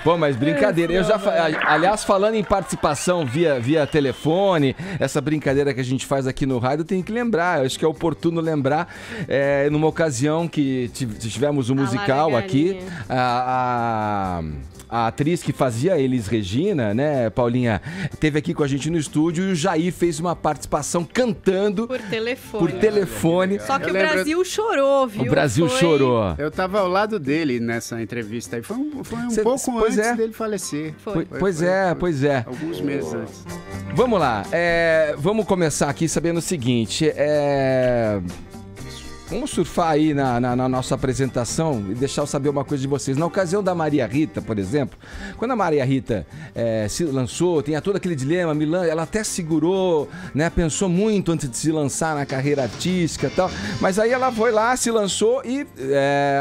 Pô, mas brincadeira. Eu já, aliás, falando em participação via telefone, essa brincadeira que a gente faz aqui no rádio, tem que lembrar. Eu acho que é oportuno lembrar, numa ocasião que tivemos um musical aqui, a atriz que fazia Elis Regina, né, Paulinha, teve aqui com a gente no estúdio e o Jair fez uma participação cantando por telefone. Só que o Brasil chorou, viu? O Brasil chorou. Eu tava ao lado dele nessa entrevista aí. Foi um pouco antes dele falecer. Pois é. Alguns meses antes. Vamos lá. Vamos começar aqui sabendo o seguinte. Vamos surfar aí na nossa apresentação e deixar eu saber uma coisa de vocês. Na ocasião da Maria Rita, por exemplo, quando a Maria Rita se lançou, tinha todo aquele dilema, ela até segurou, né, pensou muito antes de se lançar na carreira artística e tal, mas aí ela foi lá, se lançou e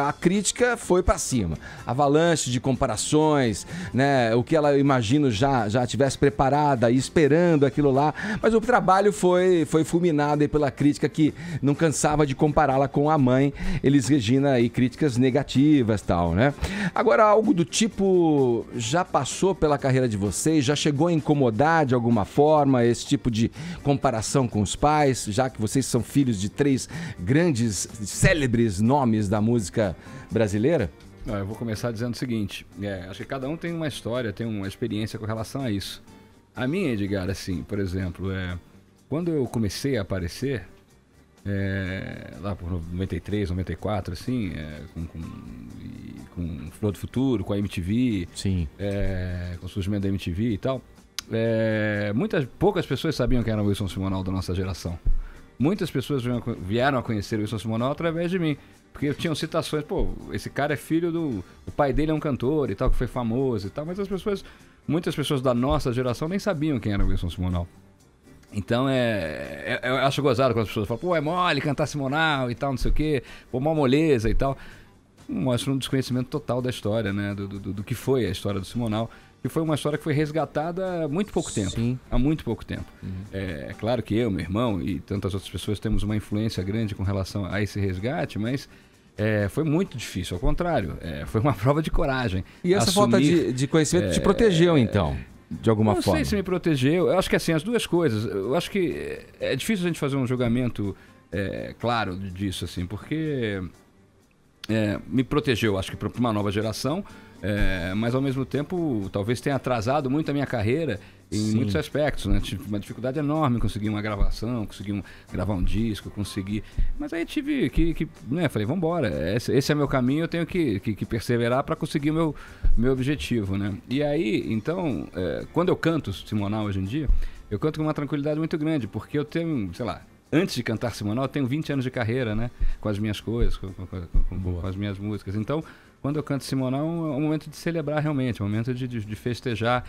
a crítica foi pra cima. Avalanche de comparações, né, o que ela, imagino, já tivesse preparada e esperando aquilo lá, mas o trabalho foi fulminado aí pela crítica que não cansava de compará-la com a mãe, Elis Regina, e críticas negativas e tal, né? Agora, algo do tipo já passou pela carreira de vocês? Já chegou a incomodar de alguma forma esse tipo de comparação com os pais, já que vocês são filhos de 3 grandes, célebres nomes da música brasileira? Eu vou começar dizendo o seguinte, acho que cada um tem uma história, tem uma experiência com relação a isso. A minha, Edgar, assim, por exemplo, quando eu comecei a aparecer, lá por 93, 94, assim, com Flor do Futuro, com a MTV, sim. Com o surgimento da MTV e tal, poucas pessoas sabiam quem era o Wilson Simonal da nossa geração. Muitas pessoas vieram a conhecer o Wilson Simonal através de mim, porque tinham citações, esse cara é filho o pai dele é um cantor e tal, que foi famoso e tal, mas muitas pessoas da nossa geração nem sabiam quem era o Wilson Simonal. Então eu acho gozado quando as pessoas falam, é mole cantar Simonal e tal, não sei o quê, mó moleza e tal. Mostra um desconhecimento total da história, né, do que foi a história do Simonal, que foi uma história que foi resgatada há muito pouco tempo. Sim. Há muito pouco tempo. É claro que eu, meu irmão e tantas outras pessoas temos uma influência grande com relação a esse resgate, mas foi muito difícil, ao contrário, foi uma prova de coragem. E essa falta de conhecimento te protegeu, então? De alguma forma. Não sei se me protegeu. Eu acho que assim, as duas coisas. Eu acho que é difícil a gente fazer um julgamento claro disso, assim, porque me protegeu, acho que para uma nova geração, mas ao mesmo tempo talvez tenha atrasado muito a minha carreira em muitos aspectos, né? Tive uma dificuldade enorme em conseguir uma gravação, conseguir gravar um disco, mas aí tive que falei, vambora, esse é meu caminho, eu tenho que perseverar para conseguir o meu objetivo, né? E aí, então, quando eu canto Simonal hoje em dia, eu canto com uma tranquilidade muito grande, porque eu tenho, sei lá, antes de cantar Simonal, eu tenho 20 anos de carreira, né? Com as minhas coisas, com as minhas músicas. Então, quando eu canto Simonal, é um momento de celebrar realmente, é um momento de festejar.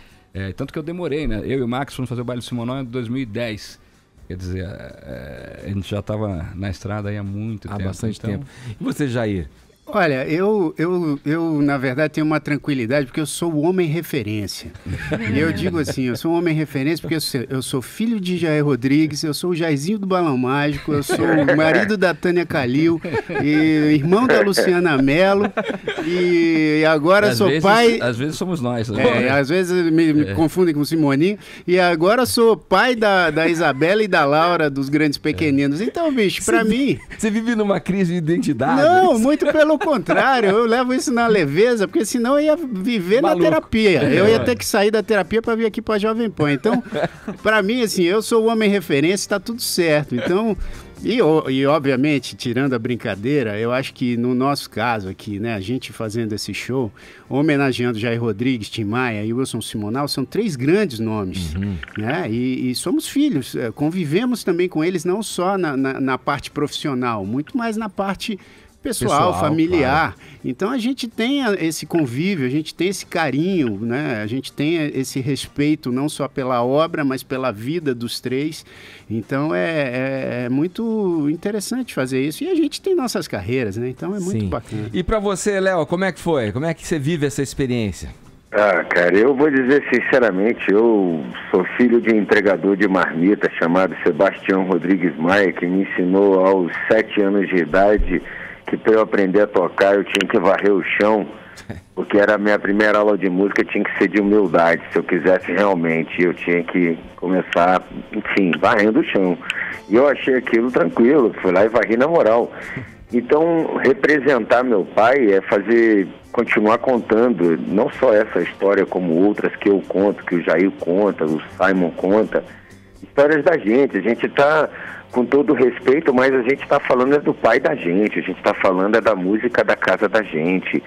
Tanto que eu demorei, né? Eu e o Max fomos fazer o baile do Simonal em 2010. Quer dizer, a gente já estava na estrada aí há muito tempo. Há bastante tempo. E você, Jair? Olha, eu na verdade tenho uma tranquilidade porque eu sou o homem referência. E eu digo assim, eu sou um homem referência porque eu sou filho de Jair Rodrigues, eu sou o Jairzinho do Balão Mágico, eu sou o marido da Tânia Kalil, e irmão da Luciana Mello, e agora sou pai... Às vezes somos nós. Né? Às vezes me confundem com o Simoninho, e agora sou pai da Isabela e da Laura, dos Grandes Pequeninos. Então, bicho, pra mim... Você vive numa crise de identidade? Não, muito pelo contrário, eu levo isso na leveza, porque senão eu ia viver na terapia. Eu ia ter que sair da terapia para vir aqui para Jovem Pan. Então, para mim, assim, eu sou o homem referência, tá tudo certo. Então, e obviamente, tirando a brincadeira, eu acho que no nosso caso aqui, né, a gente fazendo esse show, homenageando Jair Rodrigues, Tim Maia e Wilson Simonal, são 3 grandes nomes, né? E somos filhos, convivemos também com eles, não só na parte profissional, muito mais na parte pessoal, familiar. Claro. Então a gente tem esse convívio, a gente tem esse carinho, né? A gente tem esse respeito não só pela obra, mas pela vida dos 3. Então é muito interessante fazer isso. E a gente tem nossas carreiras, né? Então é muito bacana. E para você, Léo, como é que foi? Como é que você vive essa experiência? Ah, cara, eu vou dizer sinceramente, eu sou filho de um entregador de marmita chamado Sebastião Rodrigues Maia, que me ensinou aos 7 anos de idade que para eu aprender a tocar eu tinha que varrer o chão, porque era a minha primeira aula de música, tinha que ser de humildade. Se eu quisesse realmente, eu tinha que começar, enfim, varrendo o chão. E eu achei aquilo tranquilo, fui lá e varri na moral. Então, representar meu pai é continuar contando, não só essa história, como outras que eu conto, que o Jair conta, o Simon conta, histórias da gente. A gente está, com todo respeito, mas a gente está falando do pai da gente, a gente está falando da música da casa da gente.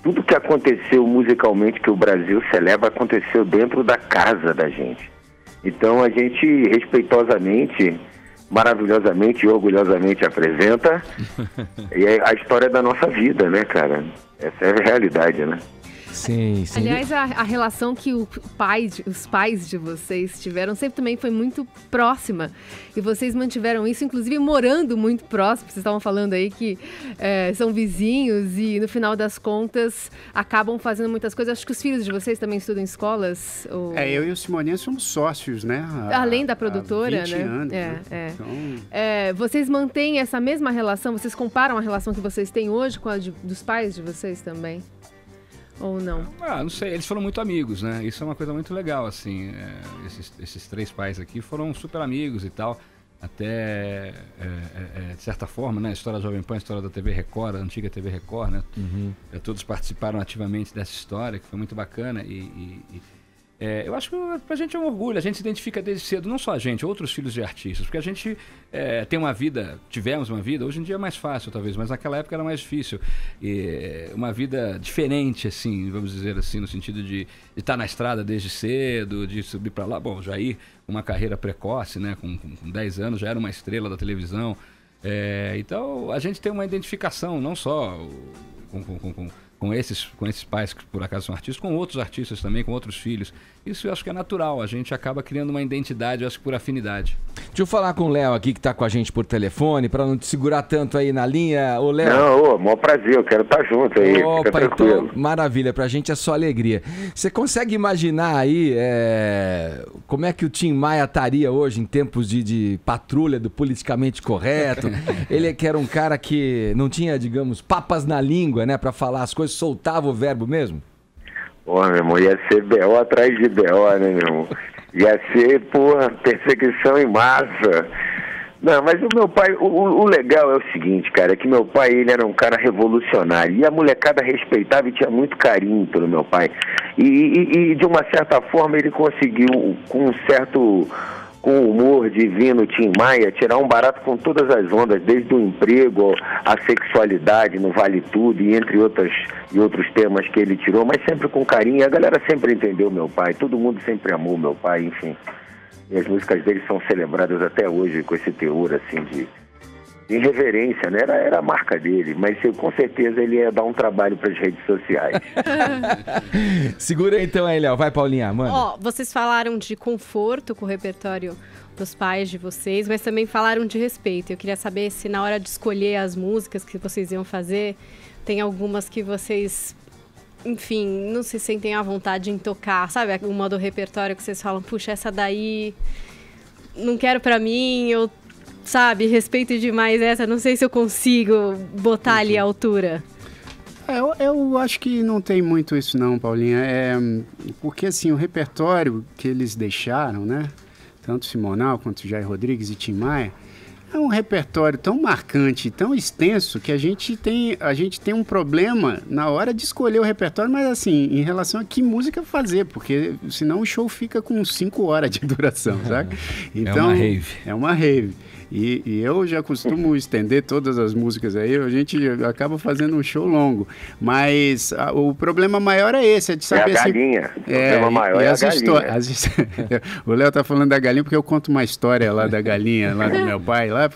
Tudo que aconteceu musicalmente que o Brasil celebra aconteceu dentro da casa da gente. Então a gente respeitosamente, maravilhosamente e orgulhosamente apresenta e a história da nossa vida, né, cara? Essa é a realidade, né? Sim, sim. Aliás, a relação que os pais de vocês tiveram sempre também foi muito próxima. E vocês mantiveram isso, inclusive morando muito próximo. Vocês estavam falando aí que são vizinhos e, no final das contas, acabam fazendo muitas coisas. Acho que os filhos de vocês também estudam em escolas. Ou... eu e o Simoninho somos sócios, né? Além da produtora, 20 né? anos, Então... vocês mantêm essa mesma relação? Vocês comparam a relação que vocês têm hoje com a dos pais de vocês também? Ou não? Não sei, eles foram muito amigos, né? Isso é uma coisa muito legal, assim. Esses 3 pais aqui foram super amigos e tal. Até, de certa forma, né? A história da Jovem Pan, a história da TV Record, a antiga TV Record, né? Todos participaram ativamente dessa história, que foi muito bacana. Eu acho que pra gente é um orgulho, a gente se identifica desde cedo, não só a gente, outros filhos de artistas, porque a gente tivemos uma vida, hoje em dia é mais fácil talvez, mas naquela época era mais difícil, uma vida diferente, assim, vamos dizer assim, no sentido de estar na estrada desde cedo, de subir pra lá. Bom, Jair, uma carreira precoce, né, com 10 anos, já era uma estrela da televisão, então a gente tem uma identificação, não só com esses pais que por acaso são artistas, com outros artistas também, com outros filhos. Isso eu acho que é natural, a gente acaba criando uma identidade, eu acho que por afinidade. Deixa eu falar com o Léo aqui, que tá com a gente por telefone, para não te segurar tanto aí na linha. Ô, Léo. Não, maior prazer, eu quero estar junto aí, fica tranquilo. Então, maravilha, pra gente é só alegria. Você consegue imaginar aí como é que o Tim Maia estaria hoje em tempos de patrulha do politicamente correto? Ele que era um cara que não tinha, digamos, papas na língua, né, pra falar as coisas, soltava o verbo mesmo? Pô, meu irmão, ia ser B.O. atrás de B.O., né, meu irmão? Ia ser, perseguição em massa. Não, mas o meu pai, o legal é o seguinte, cara, é que meu pai, ele era um cara revolucionário, e a molecada respeitava e tinha muito carinho pelo meu pai. E de uma certa forma, ele conseguiu, com o humor divino Tim Maia, tirar um barato com todas as ondas, desde o emprego, a sexualidade no Vale Tudo e entre outros temas que ele tirou, mas sempre com carinho. A galera sempre entendeu meu pai, todo mundo sempre amou meu pai, enfim. E as músicas dele são celebradas até hoje com esse teor, assim, de irreverência, né? Era a marca dele, mas com certeza ele ia dar um trabalho para as redes sociais. Segura aí então aí, Léo. Vai, Paulinha, manda. Vocês falaram de conforto com o repertório dos pais de vocês, mas também falaram de respeito. Eu queria saber se na hora de escolher as músicas que vocês iam fazer, tem algumas que vocês, enfim, não se sentem à vontade em tocar, sabe? Uma do repertório que vocês falam, puxa, essa daí não quero pra mim, eu, sabe, respeito demais essa, não sei se eu consigo botar ali a altura. Eu acho que não tem muito isso não, Paulinha. Porque assim, o repertório que eles deixaram, né? Tanto Simonal quanto Jair Rodrigues e Tim Maia, é um repertório tão marcante, tão extenso, que a gente tem um problema na hora de escolher o repertório, mas assim, em relação a que música fazer, porque senão o show fica com 5 horas de duração, sabe? Então, uma rave. É uma rave. E eu já costumo estender todas as músicas aí, a gente acaba fazendo um show longo. Mas o problema maior é esse, é de saber... É a galinha. O problema maior é a galinha. O Léo tá falando da galinha porque eu conto uma história lá da galinha, lá do meu pai, lá...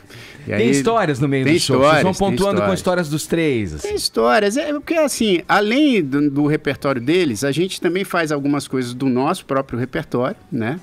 E aí, tem histórias no meio do show, vocês vão pontuando com histórias dos três. Assim. Tem histórias, porque assim, além do repertório deles, a gente também faz algumas coisas do nosso próprio repertório, né?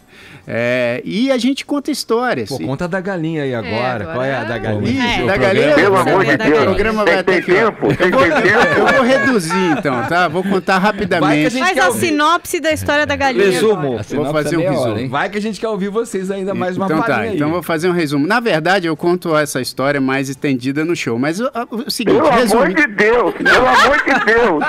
E a gente conta histórias. Pô, conta da galinha aí agora. Qual é a da galinha? Da galinha, pelo amor de Deus, o programa vai ter tempo. Eu vou reduzir então, tá? Vou contar rapidamente. Faz a sinopse da história da galinha. Resumo. Vou fazer um resumo. Vai que a gente quer ouvir vocês ainda mais uma então, palhinha aí. Então vou fazer um resumo. Na verdade, eu conto essa história mais estendida no show, mas o seguinte... Pelo amor de Deus! Pelo amor de Deus!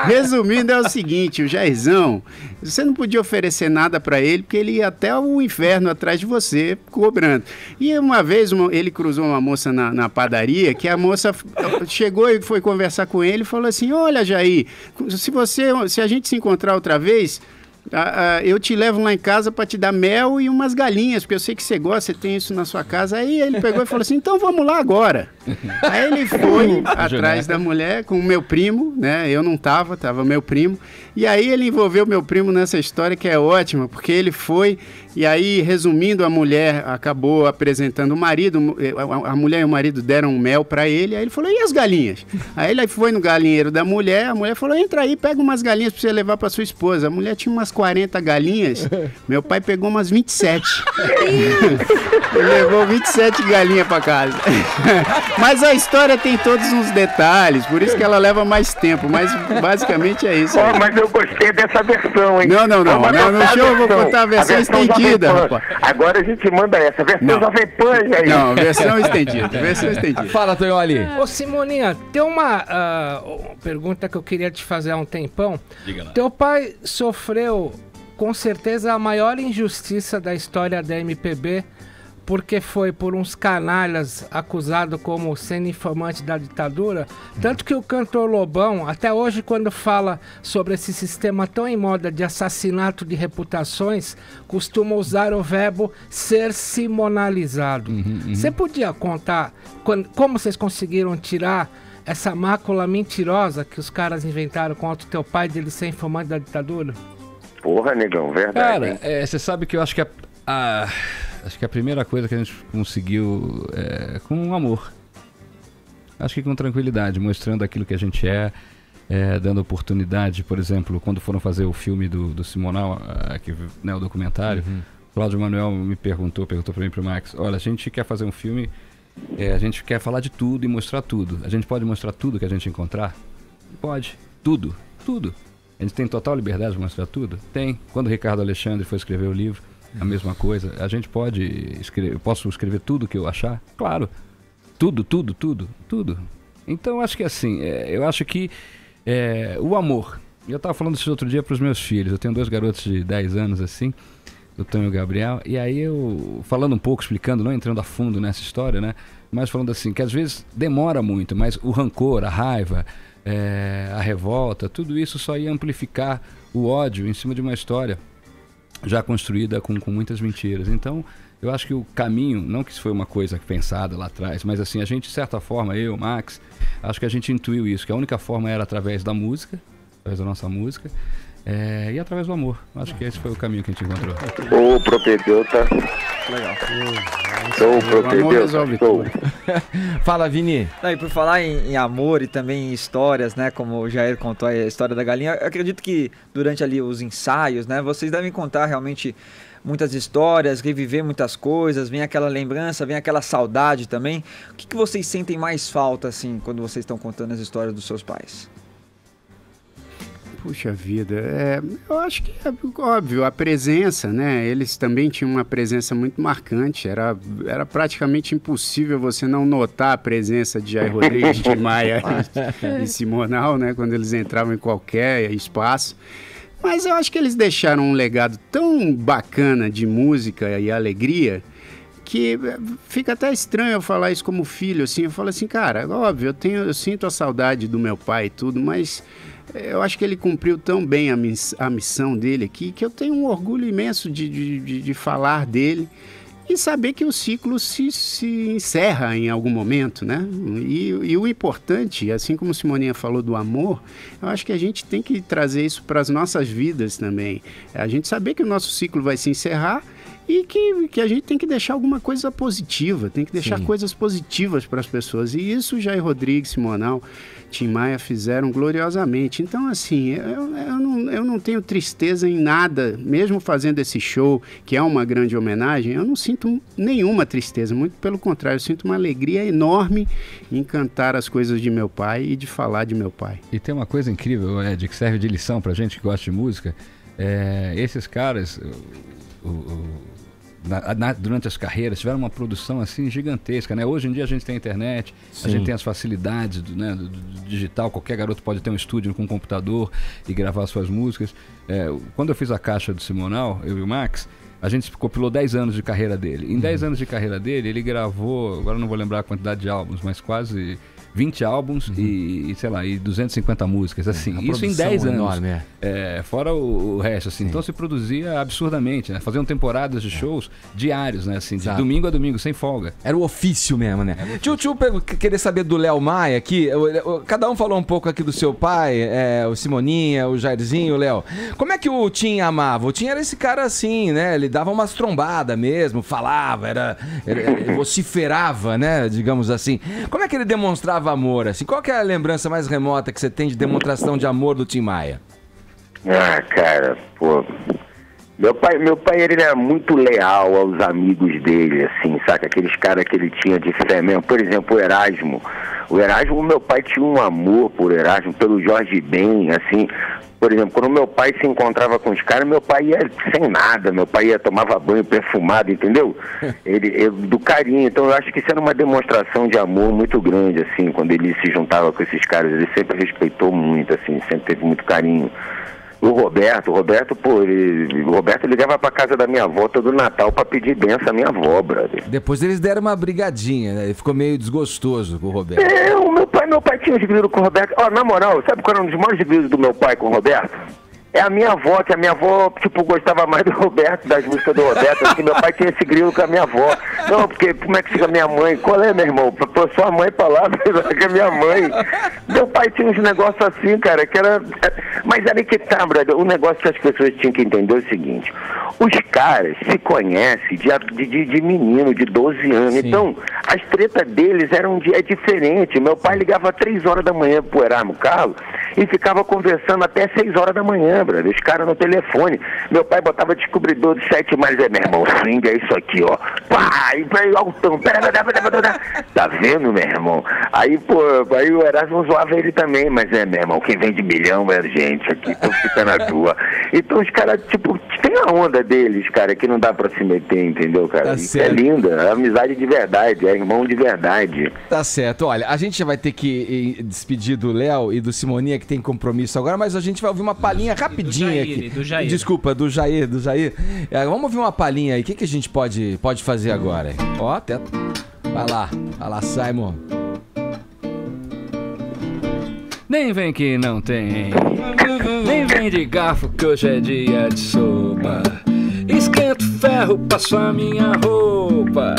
Resumindo, é o seguinte, o Jairzão, você não podia oferecer nada pra ele, porque ele ia até o inferno atrás de você, cobrando. E uma vez ele cruzou uma moça na padaria, que a moça chegou e foi conversar com ele e falou assim, olha, Jair, se a gente se encontrar outra vez... eu te levo lá em casa para te dar mel e umas galinhas, porque eu sei que você gosta, você tem isso na sua casa. Aí ele pegou e falou assim, então vamos lá agora. Aí ele foi atrás da mulher com o meu primo, né? Eu não tava meu primo. E aí ele envolveu meu primo nessa história que é ótima, porque ele foi, e aí, resumindo, a mulher acabou apresentando o marido, a mulher e o marido deram um mel para ele, aí ele falou, e as galinhas? Aí ele foi no galinheiro da mulher, a mulher falou, entra aí, pega umas galinhas para você levar para sua esposa. A mulher tinha umas 40 galinhas, meu pai pegou umas 27. Ele levou 27 galinhas para casa. Mas a história tem todos uns detalhes, por isso que ela leva mais tempo, mas basicamente é isso. Mas eu gostei dessa versão, hein? Não, no show eu vou contar a versão estendida, rapaz. Agora a gente manda essa versão Jovem Pan aí. Não, versão estendida, Fala, Tonholi. Ô, Simoninha, tem uma pergunta que eu queria te fazer há um tempão. Diga lá. Teu pai sofreu, com certeza, a maior injustiça da história da MPB, porque foi por uns canalhas acusado como sendo informante da ditadura, tanto que o cantor Lobão, até hoje, quando fala sobre esse sistema tão em moda de assassinato de reputações, costuma usar o verbo ser simonalizado. Você podia contar como vocês conseguiram tirar essa mácula mentirosa que os caras inventaram contra o teu pai de ele ser informante da ditadura? Porra, negão, verdade. Cara, você sabe que eu acho que acho que a primeira coisa que a gente conseguiu é com amor. Acho que com tranquilidade, mostrando aquilo que a gente dando oportunidade, por exemplo, quando foram fazer o filme do Simonal, o documentário, Cláudio Manuel me perguntou para mim e pro Max, olha, a gente quer fazer um filme, a gente quer falar de tudo e mostrar tudo. A gente pode mostrar tudo que a gente encontrar? Pode. Tudo. A gente tem total liberdade de mostrar tudo? Tem. Quando o Ricardo Alexandre foi escrever o livro, a mesma coisa. A gente pode escrever, posso escrever tudo que eu achar? Claro. Tudo. Então, acho que assim, eu acho que o amor. Eu estava falando isso outro dia para os meus filhos. Eu tenho 2 garotos de 10 anos, assim, o Tonho e o Gabriel. E aí eu, falando um pouco, explicando, não entrando a fundo nessa história, né? Mas falando assim, que às vezes demora muito, mas o rancor, a raiva, a revolta, tudo isso só ia amplificar o ódio em cima de uma história já construída com muitas mentiras. Então, eu acho que o caminho, não que isso foi uma coisa pensada lá atrás, mas assim, a gente, de certa forma, eu, Max, acho que a gente intuiu isso, que a única forma era através da música, através da nossa música, e através do amor. Acho que esse foi o caminho que a gente encontrou. Ô, propedeuta, Legal. Sou professor, sou. Fala, Vini. Não, e por falar em amor e também em histórias, né, como o Jair contou a história da galinha, eu acredito que durante ali os ensaios, né, vocês devem contar realmente muitas histórias, reviver muitas coisas, vem aquela lembrança, vem aquela saudade também. O que vocês sentem mais falta, assim, quando vocês estão contando as histórias dos seus pais? Puxa vida, eu acho que é óbvio, a presença, né? Eles também tinham uma presença muito marcante, era praticamente impossível você não notar a presença de Jair Rodrigues, Tim Maia e Simonal, né? Quando eles entravam em qualquer espaço. Mas eu acho que eles deixaram um legado tão bacana de música e alegria que fica até estranho eu falar isso como filho, assim. Eu falo assim, cara, óbvio, eu sinto a saudade do meu pai e tudo, mas eu acho que ele cumpriu tão bem a missão dele aqui que eu tenho um orgulho imenso de falar dele e saber que o ciclo se encerra em algum momento, né? E o importante, assim como Simoninha falou do amor, eu acho que a gente tem que trazer isso para as nossas vidas também. A gente saber que o nosso ciclo vai se encerrar e que a gente tem que deixar alguma coisa positiva, tem que deixar coisas positivas para as pessoas. E isso Jair Rodrigues, Simonal, Tim Maia fizeram gloriosamente. Então, assim, eu não tenho tristeza em nada, mesmo fazendo esse show, que é uma grande homenagem, eu não sinto nenhuma tristeza, muito pelo contrário, eu sinto uma alegria enorme em cantar as coisas de meu pai e de falar de meu pai. E tem uma coisa incrível, Ed, que serve de lição pra gente que gosta de música, esses caras... durante as carreiras tiveram uma produção assim gigantesca, né? Hoje em dia a gente tem a internet, a gente tem as facilidades do digital, qualquer garoto pode ter um estúdio com um computador e gravar suas músicas. Quando eu fiz a caixa do Simonal, eu e o Max, a gente compilou 10 anos de carreira dele. Em 10 anos de carreira dele, ele gravou, agora não vou lembrar a quantidade de álbuns, mas quase 20 álbuns e sei lá, e 250 músicas, assim, isso em 10 anos. Enorme, fora o resto, assim. Então se produzia absurdamente, né? Faziam temporadas de shows diários, né? Assim, de domingo a domingo, sem folga. Era o ofício mesmo, né? Deixa eu querer saber do Léo Maia aqui. Cada um falou um pouco aqui do seu pai, o Simoninha, o Jairzinho, o Léo. Como é que o Tim amava? O Tim era esse cara assim, né? Ele dava umas trombadas mesmo, falava, vociferava, né? Digamos assim. Como é que ele demonstrava amor, assim? Qual que é a lembrança mais remota que você tem de demonstração de amor do Tim Maia? Ah, cara, pô... Meu pai ele era muito leal aos amigos dele, assim, saca? Aqueles caras que ele tinha de fé mesmo. Por exemplo, o Erasmo. Meu pai tinha um amor por Erasmo, pelo Jorge Ben, assim... Por exemplo, quando meu pai se encontrava com os caras, meu pai ia sem nada, meu pai tomava banho perfumado, entendeu? Do carinho. Então eu acho que isso era uma demonstração de amor muito grande, assim, quando ele se juntava com esses caras. Ele sempre respeitou muito, assim, sempre teve muito carinho. O Roberto, pô, o Roberto ligava pra casa da minha avó todo Natal pra pedir benção à minha avó, brother. Depois eles deram uma brigadinha, né? Ele ficou meio desgostoso com o Roberto. O meu pai tinha uns grilos com o Roberto. Ó, na moral, sabe qual era um dos maiores grilos do meu pai com o Roberto? É a minha avó, que a minha avó, tipo, gostava mais do Roberto, das músicas do Roberto, assim, meu pai tinha esse grilo com a minha avó. Não, porque como é que fica minha mãe? Qual é, meu irmão? Pô, sua mãe pra lá, que é minha mãe. Meu pai tinha uns negócios assim, cara, que era... Mas era que tá, brother, o negócio que as pessoas tinham que entender é o seguinte, os caras se conhecem de menino, de 12 anos, sim. Então, as tretas deles eram diferentes. Meu pai ligava 3 horas da manhã pro Erasmo Carlos e ficava conversando até 6 horas da manhã, brother, os caras no telefone. Meu pai botava descobridor de 7 mais, meu irmão, swing é isso aqui, ó. Pá, e aí, altão, tá vendo, meu irmão? Aí, pô, aí o Erasmo zoava ele também, mas meu irmão, quem vem de milhão é gente aqui, então fica na tua. Então os caras, tipo, tem a onda deles, cara, que não dá pra se meter, entendeu, cara? Tá Isso é linda, é amizade de verdade, é irmão de verdade. Tá certo, olha, a gente já vai ter que despedir do Léo e do Simoninha, que tem compromisso agora, mas a gente vai ouvir uma palhinha rapidinha aqui. Do Jair. Desculpa, do Jair. Vamos ouvir uma palhinha aí, o que a gente pode fazer agora? Ó, até... Vai lá, Simon. Nem vem que não tem, nem vem de garfo que hoje é dia de sopa. Esquento ferro, passo a minha roupa.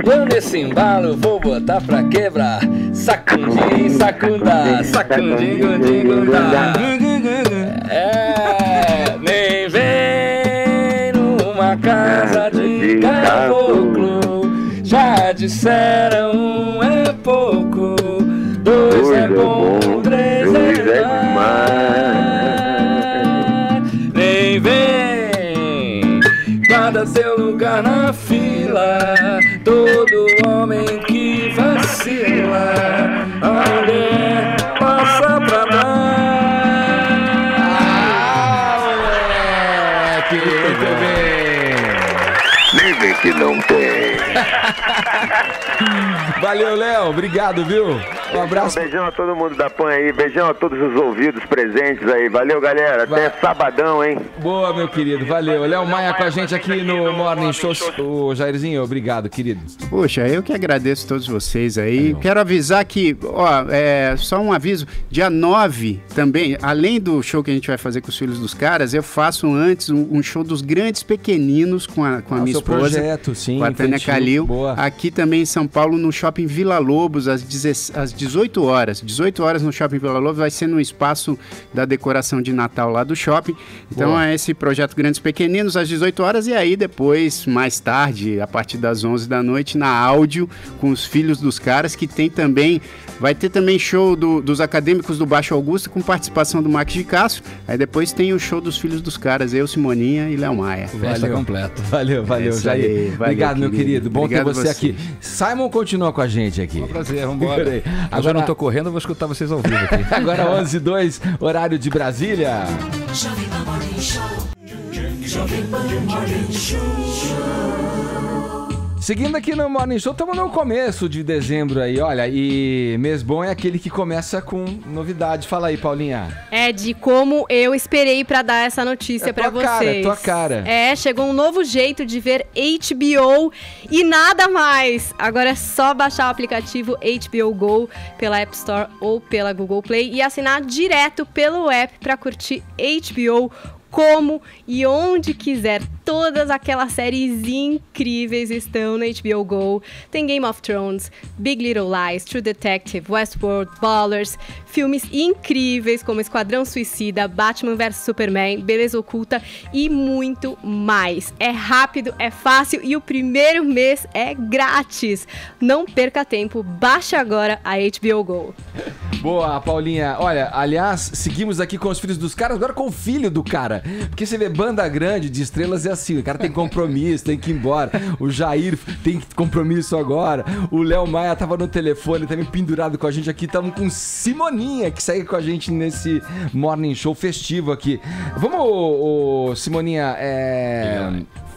Eu nesse embalo vou botar pra quebrar. Sacundim, sacundá, sacundim, gundá. Nem vem numa casa de carro. disseram um é pouco, dois é bom, três é demais. Nem vem, guarda seu lugar na fila, todo homem que vacila, a mulher passa pra trás. Nem vem que não tem. Valeu, Léo. Obrigado, viu? Um abraço. Beijão a todo mundo da PAN aí. Beijão a todos os ouvidos presentes aí. Valeu, galera. Até sabadão, hein? Boa, meu querido. Valeu. Léo Maia com a gente aqui no Morning Show. Ô, Jairzinho, obrigado, querido. Poxa, eu que agradeço a todos vocês aí. Quero avisar que, só um aviso, dia 9 também, além do show que a gente vai fazer com os Filhos dos Caras, eu faço antes um show dos Grandes Pequeninos com a minha esposa. Projeto, sim, com a Tânia Calil. Boa. Aqui também em São Paulo, no Shopping Vila Lobos, às 18 horas. 18 horas no Shopping Vila Lobos, vai ser no espaço da decoração de Natal lá do shopping. Então Boa. é esse projeto Grandes Pequeninos, às 18 horas, e aí depois, mais tarde, a partir das 11 da noite, na áudio, com os Filhos dos Caras, que tem também, vai ter também show dos acadêmicos do Baixo Augusto, com participação do Max de Castro. Aí depois tem o show dos Filhos dos Caras, eu, Simoninha e Léo Maia. Festa completa. Valeu, Jair. Obrigado, meu querido. Bom Obrigado ter você aqui. Simon continua com a gente aqui. Um prazer, vambora. Agora não tô correndo, eu vou escutar vocês ao vivo aqui. Agora 11h02, horário de Brasília. Jovem Pan Morning Show. Jovem Pan Morning Show. Seguindo aqui no Morning Show, estamos no começo de dezembro aí, olha, e mês bom é aquele que começa com novidade. Fala aí, Paulinha. É de como eu esperei pra dar essa notícia pra vocês. Tua cara. Chegou um novo jeito de ver HBO e nada mais. Agora é só baixar o aplicativo HBO Go pela App Store ou pela Google Play e assinar direto pelo app pra curtir HBO como e onde quiser. Todas aquelas séries incríveis estão no HBO Go. Tem Game of Thrones, Big Little Lies, True Detective, Westworld, Ballers, filmes incríveis como Esquadrão Suicida, Batman vs Superman, Beleza Oculta e muito mais. É rápido, é fácil e o primeiro mês é grátis. Não perca tempo, baixe agora a HBO Go. Boa, Paulinha. Olha, aliás, seguimos aqui com os Filhos dos Caras, agora com o filho do cara. Porque você vê banda grande de estrelas é assim, o cara tem compromisso, tem que ir embora. O Jair tem compromisso agora. O Léo Maia tava no telefone também pendurado com a gente aqui. Estamos com Simoninha, que segue com a gente nesse Morning Show festivo aqui. Vamos, Simoninha,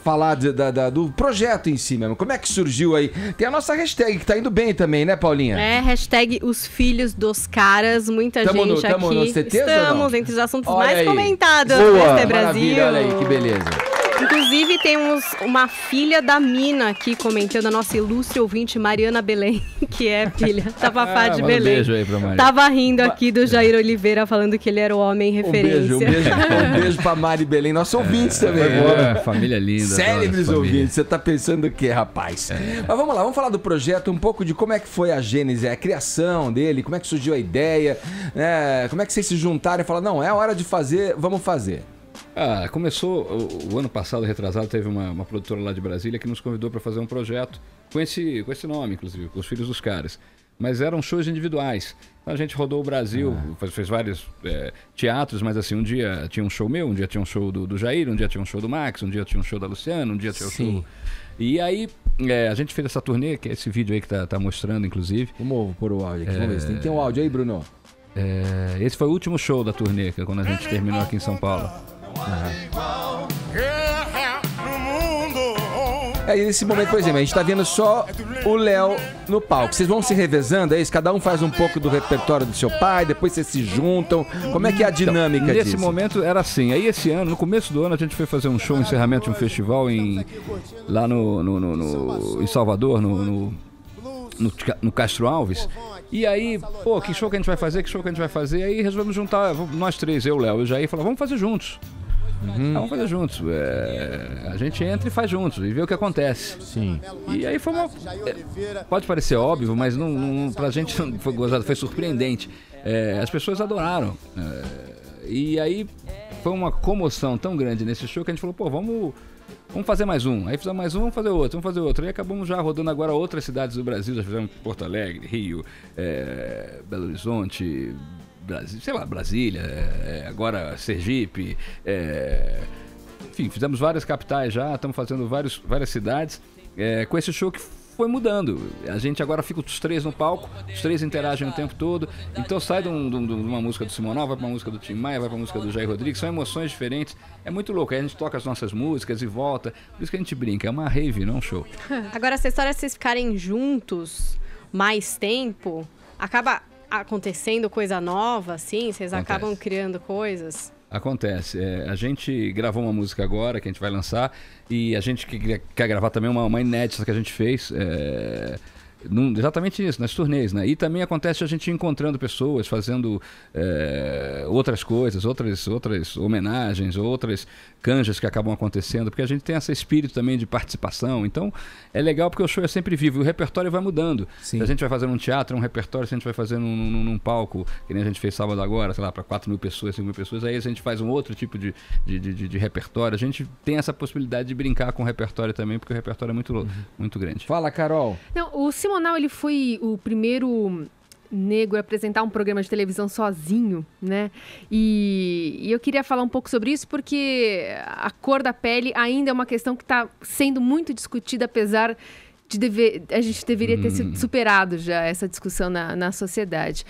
falar do projeto em si mesmo. Como é que surgiu aí? Tem a nossa hashtag que tá indo bem também, né, Paulinha? Hashtag os Filhos dos Caras. Muita gente aqui. Tamo no CT, estamos entre os assuntos olha mais aí. comentados Boa, do Brasil. Olha aí, que beleza. Inclusive, temos uma filha da Mina aqui comentando, a nossa ilustre ouvinte Mariana Belém, que é filha da Fafá de Belém. Um beijo aí pra Maria. Tava rindo aqui do Jair Oliveira falando que ele era o homem referência. Um beijo pra Mari Belém, nossos ouvintes também. Família linda. Célebres ouvintes, você tá pensando o quê, rapaz? Mas vamos lá, vamos falar do projeto, um pouco de como é que foi a gênese, a criação dele, como é que surgiu a ideia, como é que vocês se juntaram e falaram, não, é hora de fazer, vamos fazer. Começou o ano passado, retrasado, teve uma produtora lá de Brasília que nos convidou para fazer um projeto com esse nome, inclusive, com os Filhos dos Caras. Mas eram shows individuais. Então a gente rodou o Brasil, fez vários teatros, mas assim, um dia tinha um show meu, um dia tinha um show do Jair, um dia tinha um show do Max, um dia tinha um show da Luciana, um dia tinha um show... E aí, a gente fez essa turnê, que é esse vídeo aí que tá mostrando, inclusive. Vamos pôr o áudio aqui, vamos ver se tem um áudio aí, Bruno. Esse foi o último show da turnê, que é quando a gente terminou aqui em São Paulo. Nesse momento, por exemplo, a gente tá vendo só o Léo no palco. Vocês vão se revezando, é isso? Cada um faz um pouco do repertório do seu pai, depois vocês se juntam. Como é que é a dinâmica disso? Nesse momento era assim. Aí esse ano, no começo do ano, a gente foi fazer um show, um encerramento de um festival lá em Salvador, no Castro Alves. E aí, que show que a gente vai fazer, Aí resolvemos juntar, nós três, eu, Léo e o Jair, e falamos, vamos fazer juntos. Vamos fazer juntos. A gente entra e faz juntos e vê o que acontece. Sim. E aí foi pode parecer óbvio, mas não, pra gente foi gozado, foi surpreendente. As pessoas adoraram. E aí foi uma comoção tão grande nesse show que a gente falou, vamos vamos fazer mais um. Aí fizemos mais um, vamos fazer outro. E acabamos já rodando agora outras cidades do Brasil. Já fizemos Porto Alegre, Rio, Belo Horizonte, Brasília, agora Sergipe. Enfim, fizemos várias capitais já, estamos fazendo várias cidades. Com esse show que foi mudando. A gente agora fica os 3 no palco, os 3 interagem o tempo todo. Então sai de uma música do Simonal, vai pra uma música do Tim Maia, vai pra uma música do Jair Rodrigues. São emoções diferentes. É muito louco. Aí a gente toca as nossas músicas e volta. Por isso que a gente brinca. É uma rave, não um show. Agora, essa história de vocês ficarem juntos mais tempo, acaba acontecendo coisa nova, assim? Vocês acabam criando coisas? Acontece. A gente gravou uma música agora que a gente vai lançar e a gente quer gravar também uma inédita que a gente fez. Exatamente isso, nas turnês, né? E também acontece a gente encontrando pessoas, fazendo outras coisas, outras homenagens, outras canjas que acabam acontecendo, porque a gente tem esse espírito também de participação. Então é legal porque o show é sempre vivo e o repertório vai mudando. Se a gente vai fazer um teatro, um repertório, se a gente vai fazer num palco, que nem a gente fez sábado agora, sei lá, para 4.000 pessoas, 5.000 pessoas, aí a gente faz um outro tipo de repertório. A gente tem essa possibilidade de brincar com o repertório também, porque o repertório é muito grande. Fala, Carol! Não, o Simonal, ele foi o primeiro negro a apresentar um programa de televisão sozinho, né? E eu queria falar um pouco sobre isso porque a cor da pele ainda é uma questão que está sendo muito discutida, apesar de a gente deveria ter superado já essa discussão na sociedade.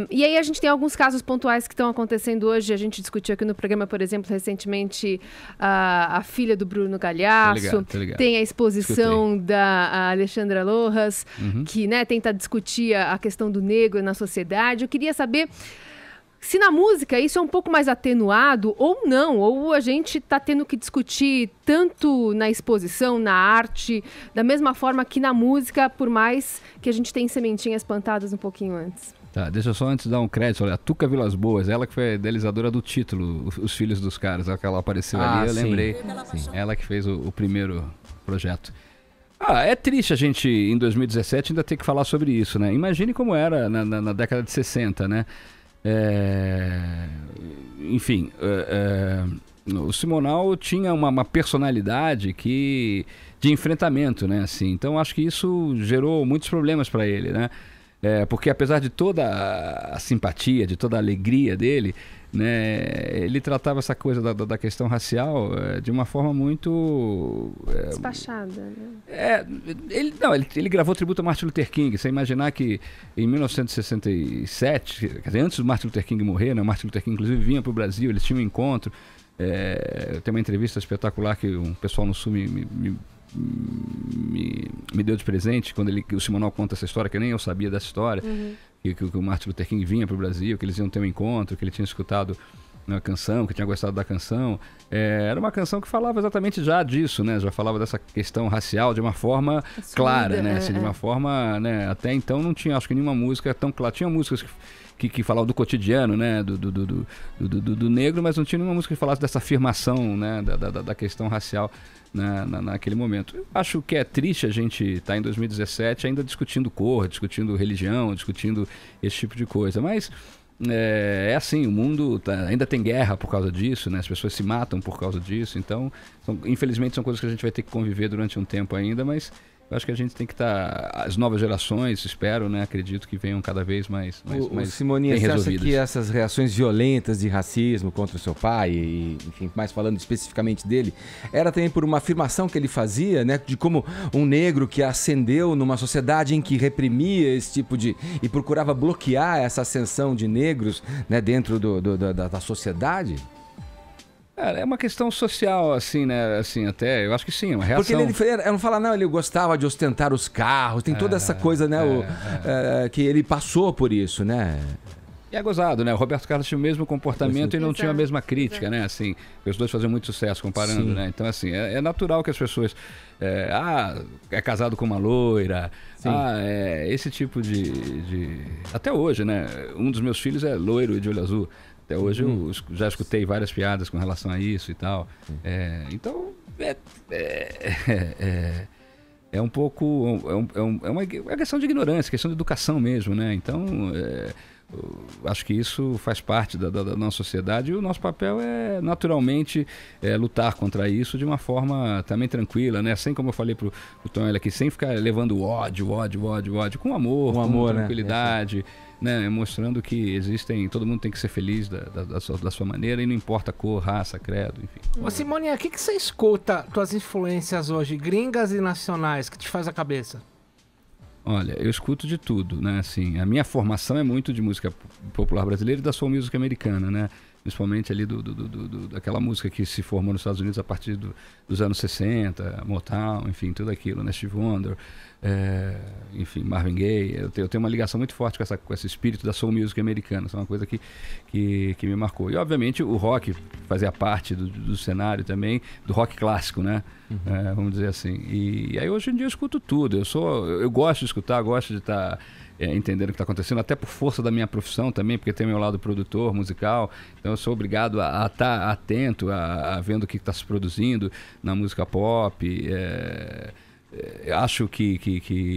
E aí a gente tem alguns casos pontuais que estão acontecendo hoje. A gente discutiu aqui no programa, por exemplo, recentemente a filha do Bruno Galhaço. Tô ligado. Tem a exposição da Alexandra Lojas, que, né, tenta discutir a questão do negro na sociedade. Eu queria saber se na música isso é um pouco mais atenuado ou não, ou a gente está tendo que discutir tanto na exposição, na arte, da mesma forma que na música, por mais que a gente tenha sementinhas plantadas um pouquinho antes. Tá, deixa eu só antes dar um crédito, olha, a Tuca Vilas Boas, ela que foi a idealizadora do título, Os Filhos dos Caras, que ela apareceu ali, eu lembrei, ela que fez o primeiro projeto. É triste a gente, em 2017, ainda ter que falar sobre isso, né? Imagine como era na década de 60, né? Enfim, o Simonal tinha uma personalidade de enfrentamento, né? Assim, então acho que isso gerou muitos problemas para ele, né? Porque apesar de toda a simpatia, de toda a alegria dele, né, ele tratava essa coisa da questão racial de uma forma muito... despachada, né? Ele gravou tributo a Martin Luther King. Você imaginar que em 1967, quer dizer, antes do Martin Luther King morrer, né, o Martin Luther King inclusive vinha para o Brasil, eles tinham um encontro. Tem uma entrevista espetacular que um pessoal no Sul me deu de presente quando o Simonal conta essa história, que nem eu sabia dessa história, que o Martin Luther King vinha para o Brasil, que eles iam ter um encontro, que ele tinha escutado uma canção, que tinha gostado da canção. Era uma canção que falava exatamente já disso, né? Já falava dessa questão racial de uma forma clara, né? Assim, de uma forma, né? Até então não tinha, acho que nenhuma música tão clara. Tinha músicas que falavam do cotidiano, né? Do negro, mas não tinha nenhuma música que falasse dessa afirmação, né? Da questão racial naquele momento. Eu acho que é triste a gente estar em 2017 ainda discutindo cor, discutindo religião, discutindo esse tipo de coisa, mas assim, o mundo ainda tem guerra por causa disso, né? As pessoas se matam por causa disso, então infelizmente são coisas que a gente vai ter que conviver durante um tempo ainda, mas eu acho que a gente tem que estar... As novas gerações, espero, né? Acredito que venham cada vez mais Simoninha, você acha que essas reações violentas de racismo contra o seu pai, e, enfim, mais falando especificamente dele, era também por uma afirmação que ele fazia, né? De como um negro que ascendeu numa sociedade em que reprimia esse tipo de... e procurava bloquear essa ascensão de negros, né, dentro da sociedade? É uma questão social, assim, né? Assim, até, eu acho que sim, é uma reação. Porque ele não fala, não, ele gostava de ostentar os carros, tem toda essa coisa, né? Que ele passou por isso, né? E é gozado, né? O Roberto Carlos tinha o mesmo comportamento e não tinha a mesma crítica, né? Assim, os dois faziam muito sucesso comparando, né? Então, assim, é natural que as pessoas... é casado com uma loira, esse tipo de... Até hoje, né? Um dos meus filhos é loiro e de olho azul. Até hoje eu já escutei várias piadas com relação a isso e tal. Então, é um pouco... É uma questão de ignorância, questão de educação mesmo, né? Então, acho que isso faz parte da nossa sociedade e o nosso papel é, naturalmente, lutar contra isso de uma forma também tranquila, né? Sem, como eu falei pro Tonho aqui, sem ficar levando ódio, com amor, com tranquilidade, né? Mostrando que todo mundo tem que ser feliz da sua maneira e não importa a cor, raça, credo, enfim. Ô Simone, o que você escuta, tuas influências hoje, gringas e nacionais, que te faz a cabeça? Olha, eu escuto de tudo, né? Assim, a minha formação é muito de música popular brasileira e da soul music americana, né? Principalmente ali daquela música que se formou nos Estados Unidos a partir dos anos 60, Motown, enfim, tudo aquilo, né? Stevie Wonder, enfim, Marvin Gaye. Eu tenho uma ligação muito forte com esse espírito da soul music americana. Isso é uma coisa que me marcou. E, obviamente, o rock fazia parte do cenário também, do rock clássico, né? Vamos dizer assim. E aí, hoje em dia, eu escuto tudo. Eu gosto de escutar, gosto de estar... entendendo o que está acontecendo, até por força da minha profissão também, porque tem meu lado produtor musical, então eu sou obrigado a estar atento a vendo o que está se produzindo na música pop. Acho que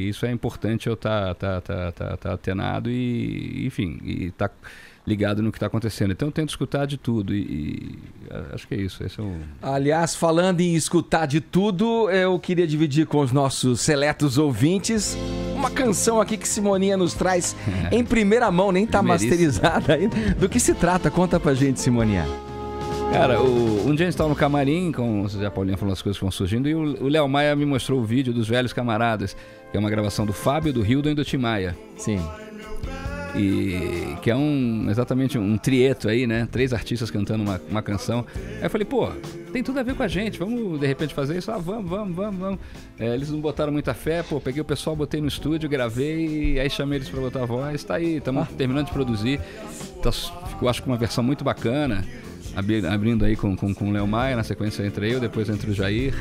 isso é importante, eu estar atenado e, enfim, e estar ligado no que está acontecendo. Então eu tento escutar de tudo e acho que é isso. Esse é o... Aliás, falando em escutar de tudo, eu queria dividir com os nossos seletos ouvintes uma canção aqui que Simoninha nos traz em primeira mão, nem tá masterizada ainda. Do que se trata? Conta pra gente, Simoninha. Cara, um dia a gente estava no camarim, a Paulinha falou as coisas que vão surgindo, e o Léo Maia me mostrou o vídeo dos Velhos Camaradas, que é uma gravação do Fábio, do Hildon e do Tim Maia. Sim. E que é exatamente um trieto aí, né? 3 artistas cantando uma canção. Aí eu falei, pô, tem tudo a ver com a gente, vamos de repente fazer isso? Vamos. Eles não botaram muita fé, pô, peguei o pessoal, botei no estúdio, gravei, aí chamei eles pra botar a voz, tá aí, estamos terminando de produzir. Então, ficou, acho que uma versão muito bacana, abrindo aí com o Léo Maia, na sequência entre eu, depois entre o Jair.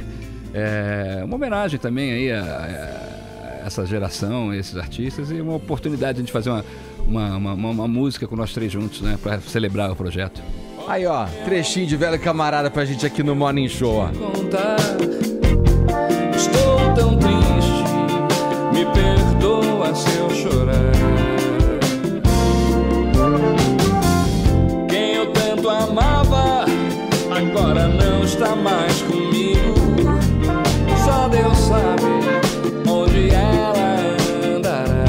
Uma homenagem também aí a essa geração, a esses artistas, e uma oportunidade de a gente fazer uma música com nós 3 juntos, né, para celebrar o projeto. Aí, ó, trechinho de Velho Camarada pra gente aqui no Morning Show, ó. Estou tão triste, me perdoa se eu chorar. Quem eu tanto amava, agora não está mais comigo. Só Deus sabe onde ela andará.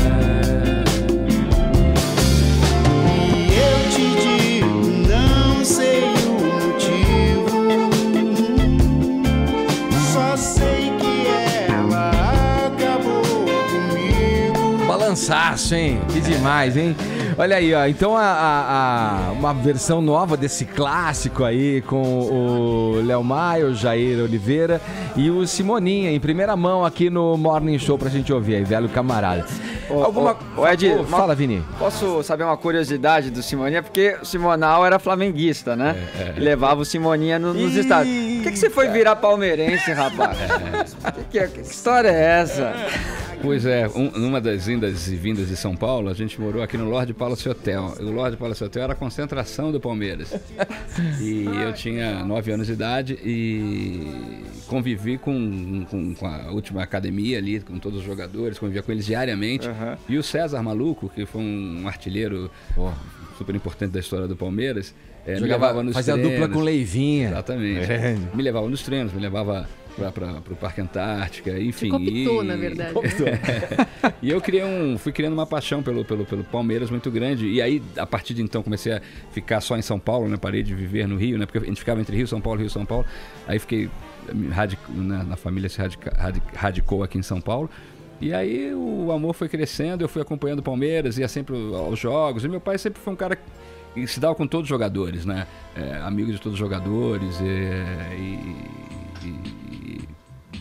E eu te digo, não sei o motivo, só sei que ela acabou comigo. Balançaço, hein? Que demais, hein? Olha aí, ó. Então uma versão nova desse clássico aí com o Léo Maia, o Jair Oliveira e o Simoninha em primeira mão aqui no Morning Show pra gente ouvir aí, Velho Camarada. Ed, fala, Vini. Posso saber uma curiosidade do Simoninha? Porque o Simonal era flamenguista, né? E levava o Simoninha nos estádios. Por que você foi virar palmeirense, rapaz? Que história é essa? Pois é, numa das indas e vindas de São Paulo, a gente morou aqui no Lorde Palace Hotel. O Lorde Palace Hotel era a concentração do Palmeiras. E eu tinha 9 anos de idade e convivi com a última academia ali, com todos os jogadores, convivia com eles diariamente. E o César Maluco, que foi um artilheiro super importante da história do Palmeiras, me levava nos fazia treinos. Dupla com Leivinha. Exatamente. Me levava nos treinos, me levava para o Parque Antártica, enfim. Cooptou, na verdade. E eu fui criando uma paixão pelo Palmeiras muito grande. E aí, a partir de então, comecei a ficar só em São Paulo, né? Parei de viver no Rio, né? Porque a gente ficava entre Rio, São Paulo. Aí fiquei, na família se radicou aqui em São Paulo. E aí o amor foi crescendo, eu fui acompanhando o Palmeiras, ia sempre aos jogos. E meu pai sempre foi um cara que se dava com todos os jogadores, né? Amigo de todos os jogadores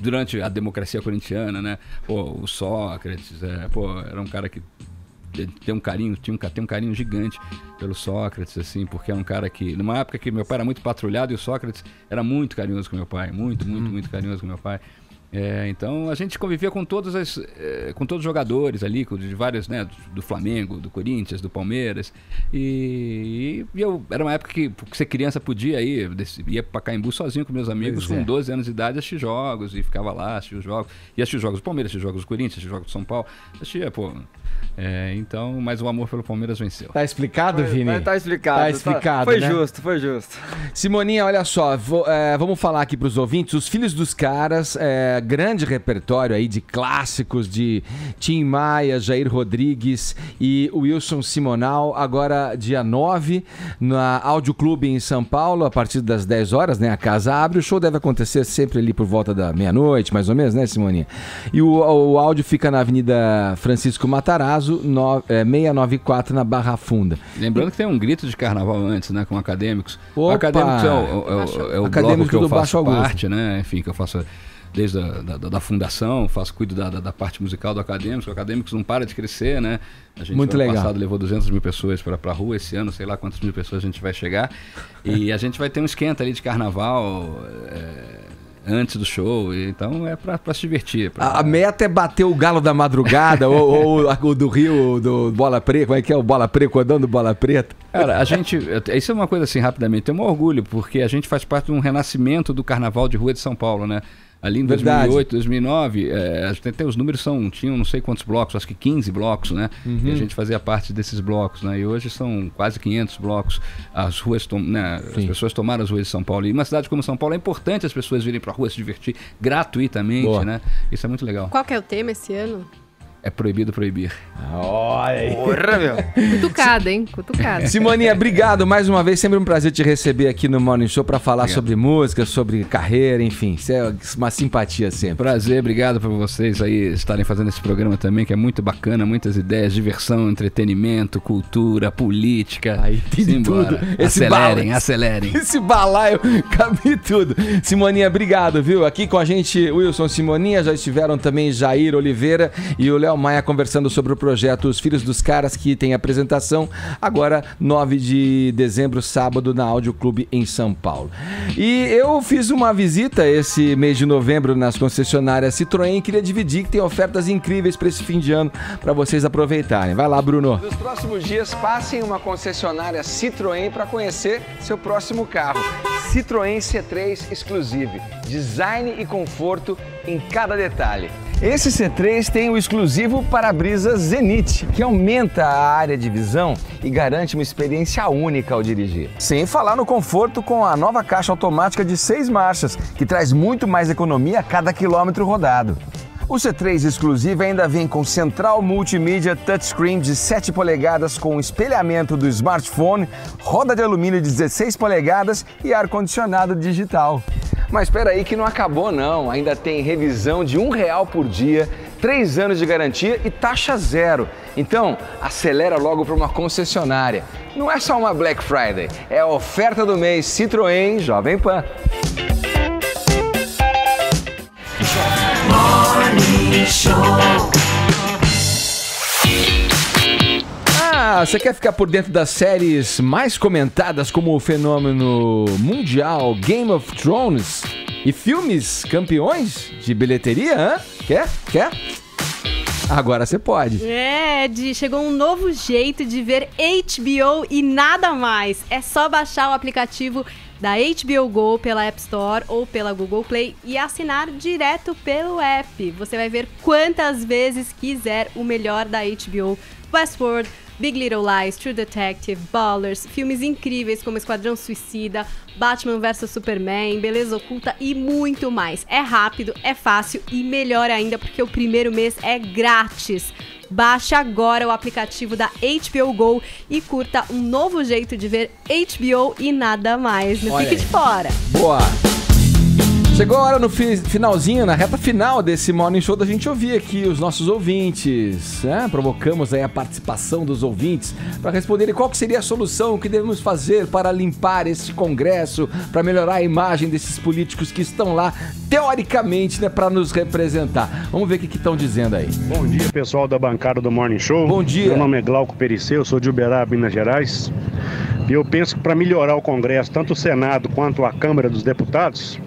durante a democracia corintiana, né? Pô, o Sócrates, era um cara que tem um carinho gigante pelo Sócrates, assim, porque é um cara que, numa época que meu pai era muito patrulhado, e o Sócrates era muito carinhoso com meu pai, muito carinhoso com meu pai. Então a gente convivia com todos os jogadores ali, de vários, né, do Flamengo, do Corinthians, do Palmeiras. E era uma época que ser criança podia ir, ia pra Caimbu sozinho com meus amigos, com 12 anos de idade, assistir jogos, e ficava lá, assistia os jogos. E assistia os jogos do Palmeiras, assistia os jogos do Corinthians, assistia os jogos do São Paulo. Assistia, então, mas o amor pelo Palmeiras venceu. Tá explicado, Vini? Tá explicado. Tá explicado, Foi né? justo, foi justo. Simoninha, olha só, vamos falar aqui pros ouvintes, Os Filhos dos Caras, grande repertório aí de clássicos de Tim Maia, Jair Rodrigues e Wilson Simonal, agora dia 9, na Áudio Clube em São Paulo, a partir das 10 horas, né, a casa abre, o show deve acontecer sempre ali por volta da meia-noite, mais ou menos, né, Simoninha? E o áudio fica na Avenida Francisco Matarazzo, 694, na Barra Funda. Lembrando que tem um grito de carnaval antes, né, com Acadêmicos. Opa! Acadêmicos é o bloco que eu faço Augusto. parte, né, enfim, que eu faço desde da fundação, cuido da parte musical do Acadêmicos. O Acadêmicos não para de crescer, né? A gente Muito legal. ano passado levou 200 mil pessoas para a rua, esse ano sei lá quantas mil pessoas a gente vai chegar. E a gente vai ter um esquenta ali de carnaval antes do show, então é para se divertir. A meta é bater o Galo da Madrugada ou o do Rio, do Bola Preta, como é que é o Bola Preta, cordão do Bola Preta? Cara, isso é uma coisa assim, rapidamente, tem um orgulho, porque a gente faz parte de um renascimento do Carnaval de Rua de São Paulo, né? Ali em 2008, 2009, até os números tinham não sei quantos blocos, acho que 15 blocos, né? E a gente fazia parte desses blocos, né? E hoje são quase 500 blocos. As ruas, né? As pessoas tomaram as ruas de São Paulo. E uma cidade como São Paulo é importante as pessoas virem para a rua se divertir gratuitamente, né? Isso é muito legal. Qual que é o tema esse ano? É proibido proibir. Olha aí. Porra, meu. Cutucada, hein? Cutucada. Simoninha, obrigado mais uma vez. Sempre um prazer te receber aqui no Morning Show para falar sobre música, sobre carreira, enfim. Isso é uma simpatia sempre. Prazer, obrigado por vocês aí estarem fazendo esse programa também, que é muito bacana, muitas ideias, diversão, entretenimento, cultura, política. Aí tem tudo. Acelerem. Esse balaio cabe tudo. Simoninha, obrigado, viu? Aqui com a gente, Wilson Simoninha, já estiveram também Jair Oliveira e o Léo Maia conversando sobre o projeto Os Filhos dos Caras, que tem apresentação agora 9 de dezembro, sábado, na Áudio Clube em São Paulo. E eu fiz uma visita esse mês de novembro nas concessionárias Citroën e queria dividir que tem ofertas incríveis para esse fim de ano para vocês aproveitarem. Vai lá, Bruno. Nos próximos dias, passem em uma concessionária Citroën para conhecer seu próximo carro. Citroën C3 Exclusive. Design e conforto em cada detalhe. Esse C3 tem o exclusivo para-brisa Zenith, que aumenta a área de visão e garante uma experiência única ao dirigir. Sem falar no conforto com a nova caixa automática de 6 marchas, que traz muito mais economia a cada quilômetro rodado. O C3 Exclusive ainda vem com central multimídia touchscreen de 7 polegadas com espelhamento do smartphone, roda de alumínio de 16 polegadas e ar-condicionado digital. Mas espera aí que não acabou não, ainda tem revisão de R$1 por dia, 3 anos de garantia e taxa zero. Então, acelera logo para uma concessionária. Não é só uma Black Friday, é a oferta do mês Citroën Jovem Pan. Você quer ficar por dentro das séries mais comentadas como o fenômeno mundial Game of Thrones e filmes campeões de bilheteria? Quer? Agora você pode. Chegou um novo jeito de ver HBO e nada mais. É só baixar o aplicativo da HBO Go pela App Store ou pela Google Play e assinar direto pelo app. Você vai ver quantas vezes quiser o melhor da HBO. Westworld, Big Little Lies, True Detective, Ballers, filmes incríveis como Esquadrão Suicida, Batman vs Superman, Beleza Oculta e muito mais. É rápido, é fácil e melhor ainda porque o primeiro mês é grátis. Baixe agora o aplicativo da HBO Go e curta um novo jeito de ver HBO e nada mais. Não fique de fora. Boa! Chegou a hora no finalzinho, na reta final desse Morning Show, da gente ouvir aqui os nossos ouvintes, né? Provocamos aí a participação dos ouvintes para responderem qual que seria a solução, o que devemos fazer para limpar esse congresso, para melhorar a imagem desses políticos que estão lá, teoricamente, né, para nos representar. Vamos ver o que estão dizendo aí. Bom dia, pessoal da bancada do Morning Show. Bom dia. Meu nome é Glauco Perisseu, eu sou de Uberaba, Minas Gerais. E eu penso que para melhorar o Congresso, tanto o Senado quanto a Câmara dos Deputados,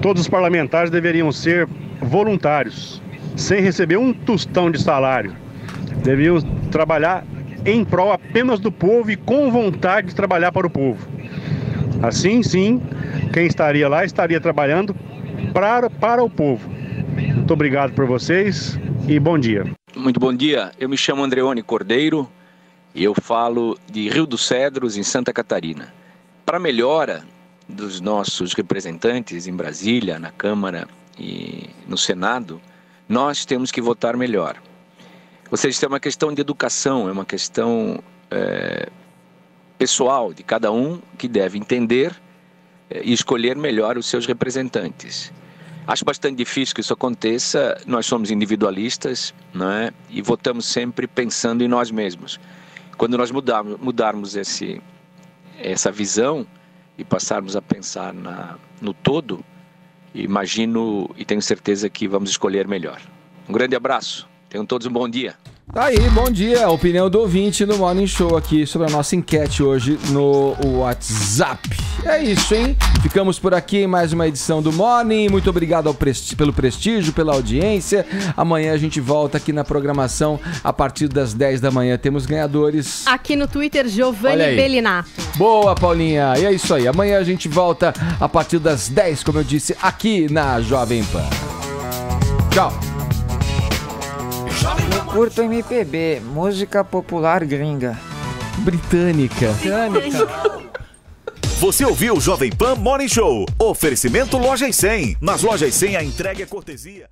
todos os parlamentares deveriam ser voluntários, sem receber um tostão de salário. Deveriam trabalhar em prol apenas do povo e com vontade de trabalhar para o povo. Assim, sim, quem estaria lá estaria trabalhando para o povo. Muito obrigado por vocês e bom dia. Muito bom dia, eu me chamo Andreone Cordeiro e eu falo de Rio dos Cedros, em Santa Catarina. Para melhora dos nossos representantes em Brasília, na Câmara e no Senado, nós temos que votar melhor. Ou seja, isso é uma questão de educação, é uma questão pessoal de cada um que deve entender e escolher melhor os seus representantes. Acho bastante difícil que isso aconteça, nós somos individualistas, não é? E votamos sempre pensando em nós mesmos. Quando nós mudarmos essa visão e passarmos a pensar no todo, imagino e tenho certeza que vamos escolher melhor. Um grande abraço, tenham todos um bom dia. Tá aí, bom dia. A opinião do ouvinte no Morning Show aqui sobre a nossa enquete hoje no WhatsApp. É isso, hein? Ficamos por aqui em mais uma edição do Morning. Muito obrigado pelo prestígio, pela audiência. Amanhã a gente volta aqui na programação a partir das 10 da manhã. Temos ganhadores. Aqui no Twitter, Giovanni Belinato. Boa, Paulinha. E é isso aí. Amanhã a gente volta a partir das 10, como eu disse, aqui na Jovem Pan. Tchau. Eu curto MPB, música popular gringa. Britânica. Você ouviu o Jovem Pan Morning Show. Oferecimento Lojas 100. Nas Lojas 100 a entrega é cortesia.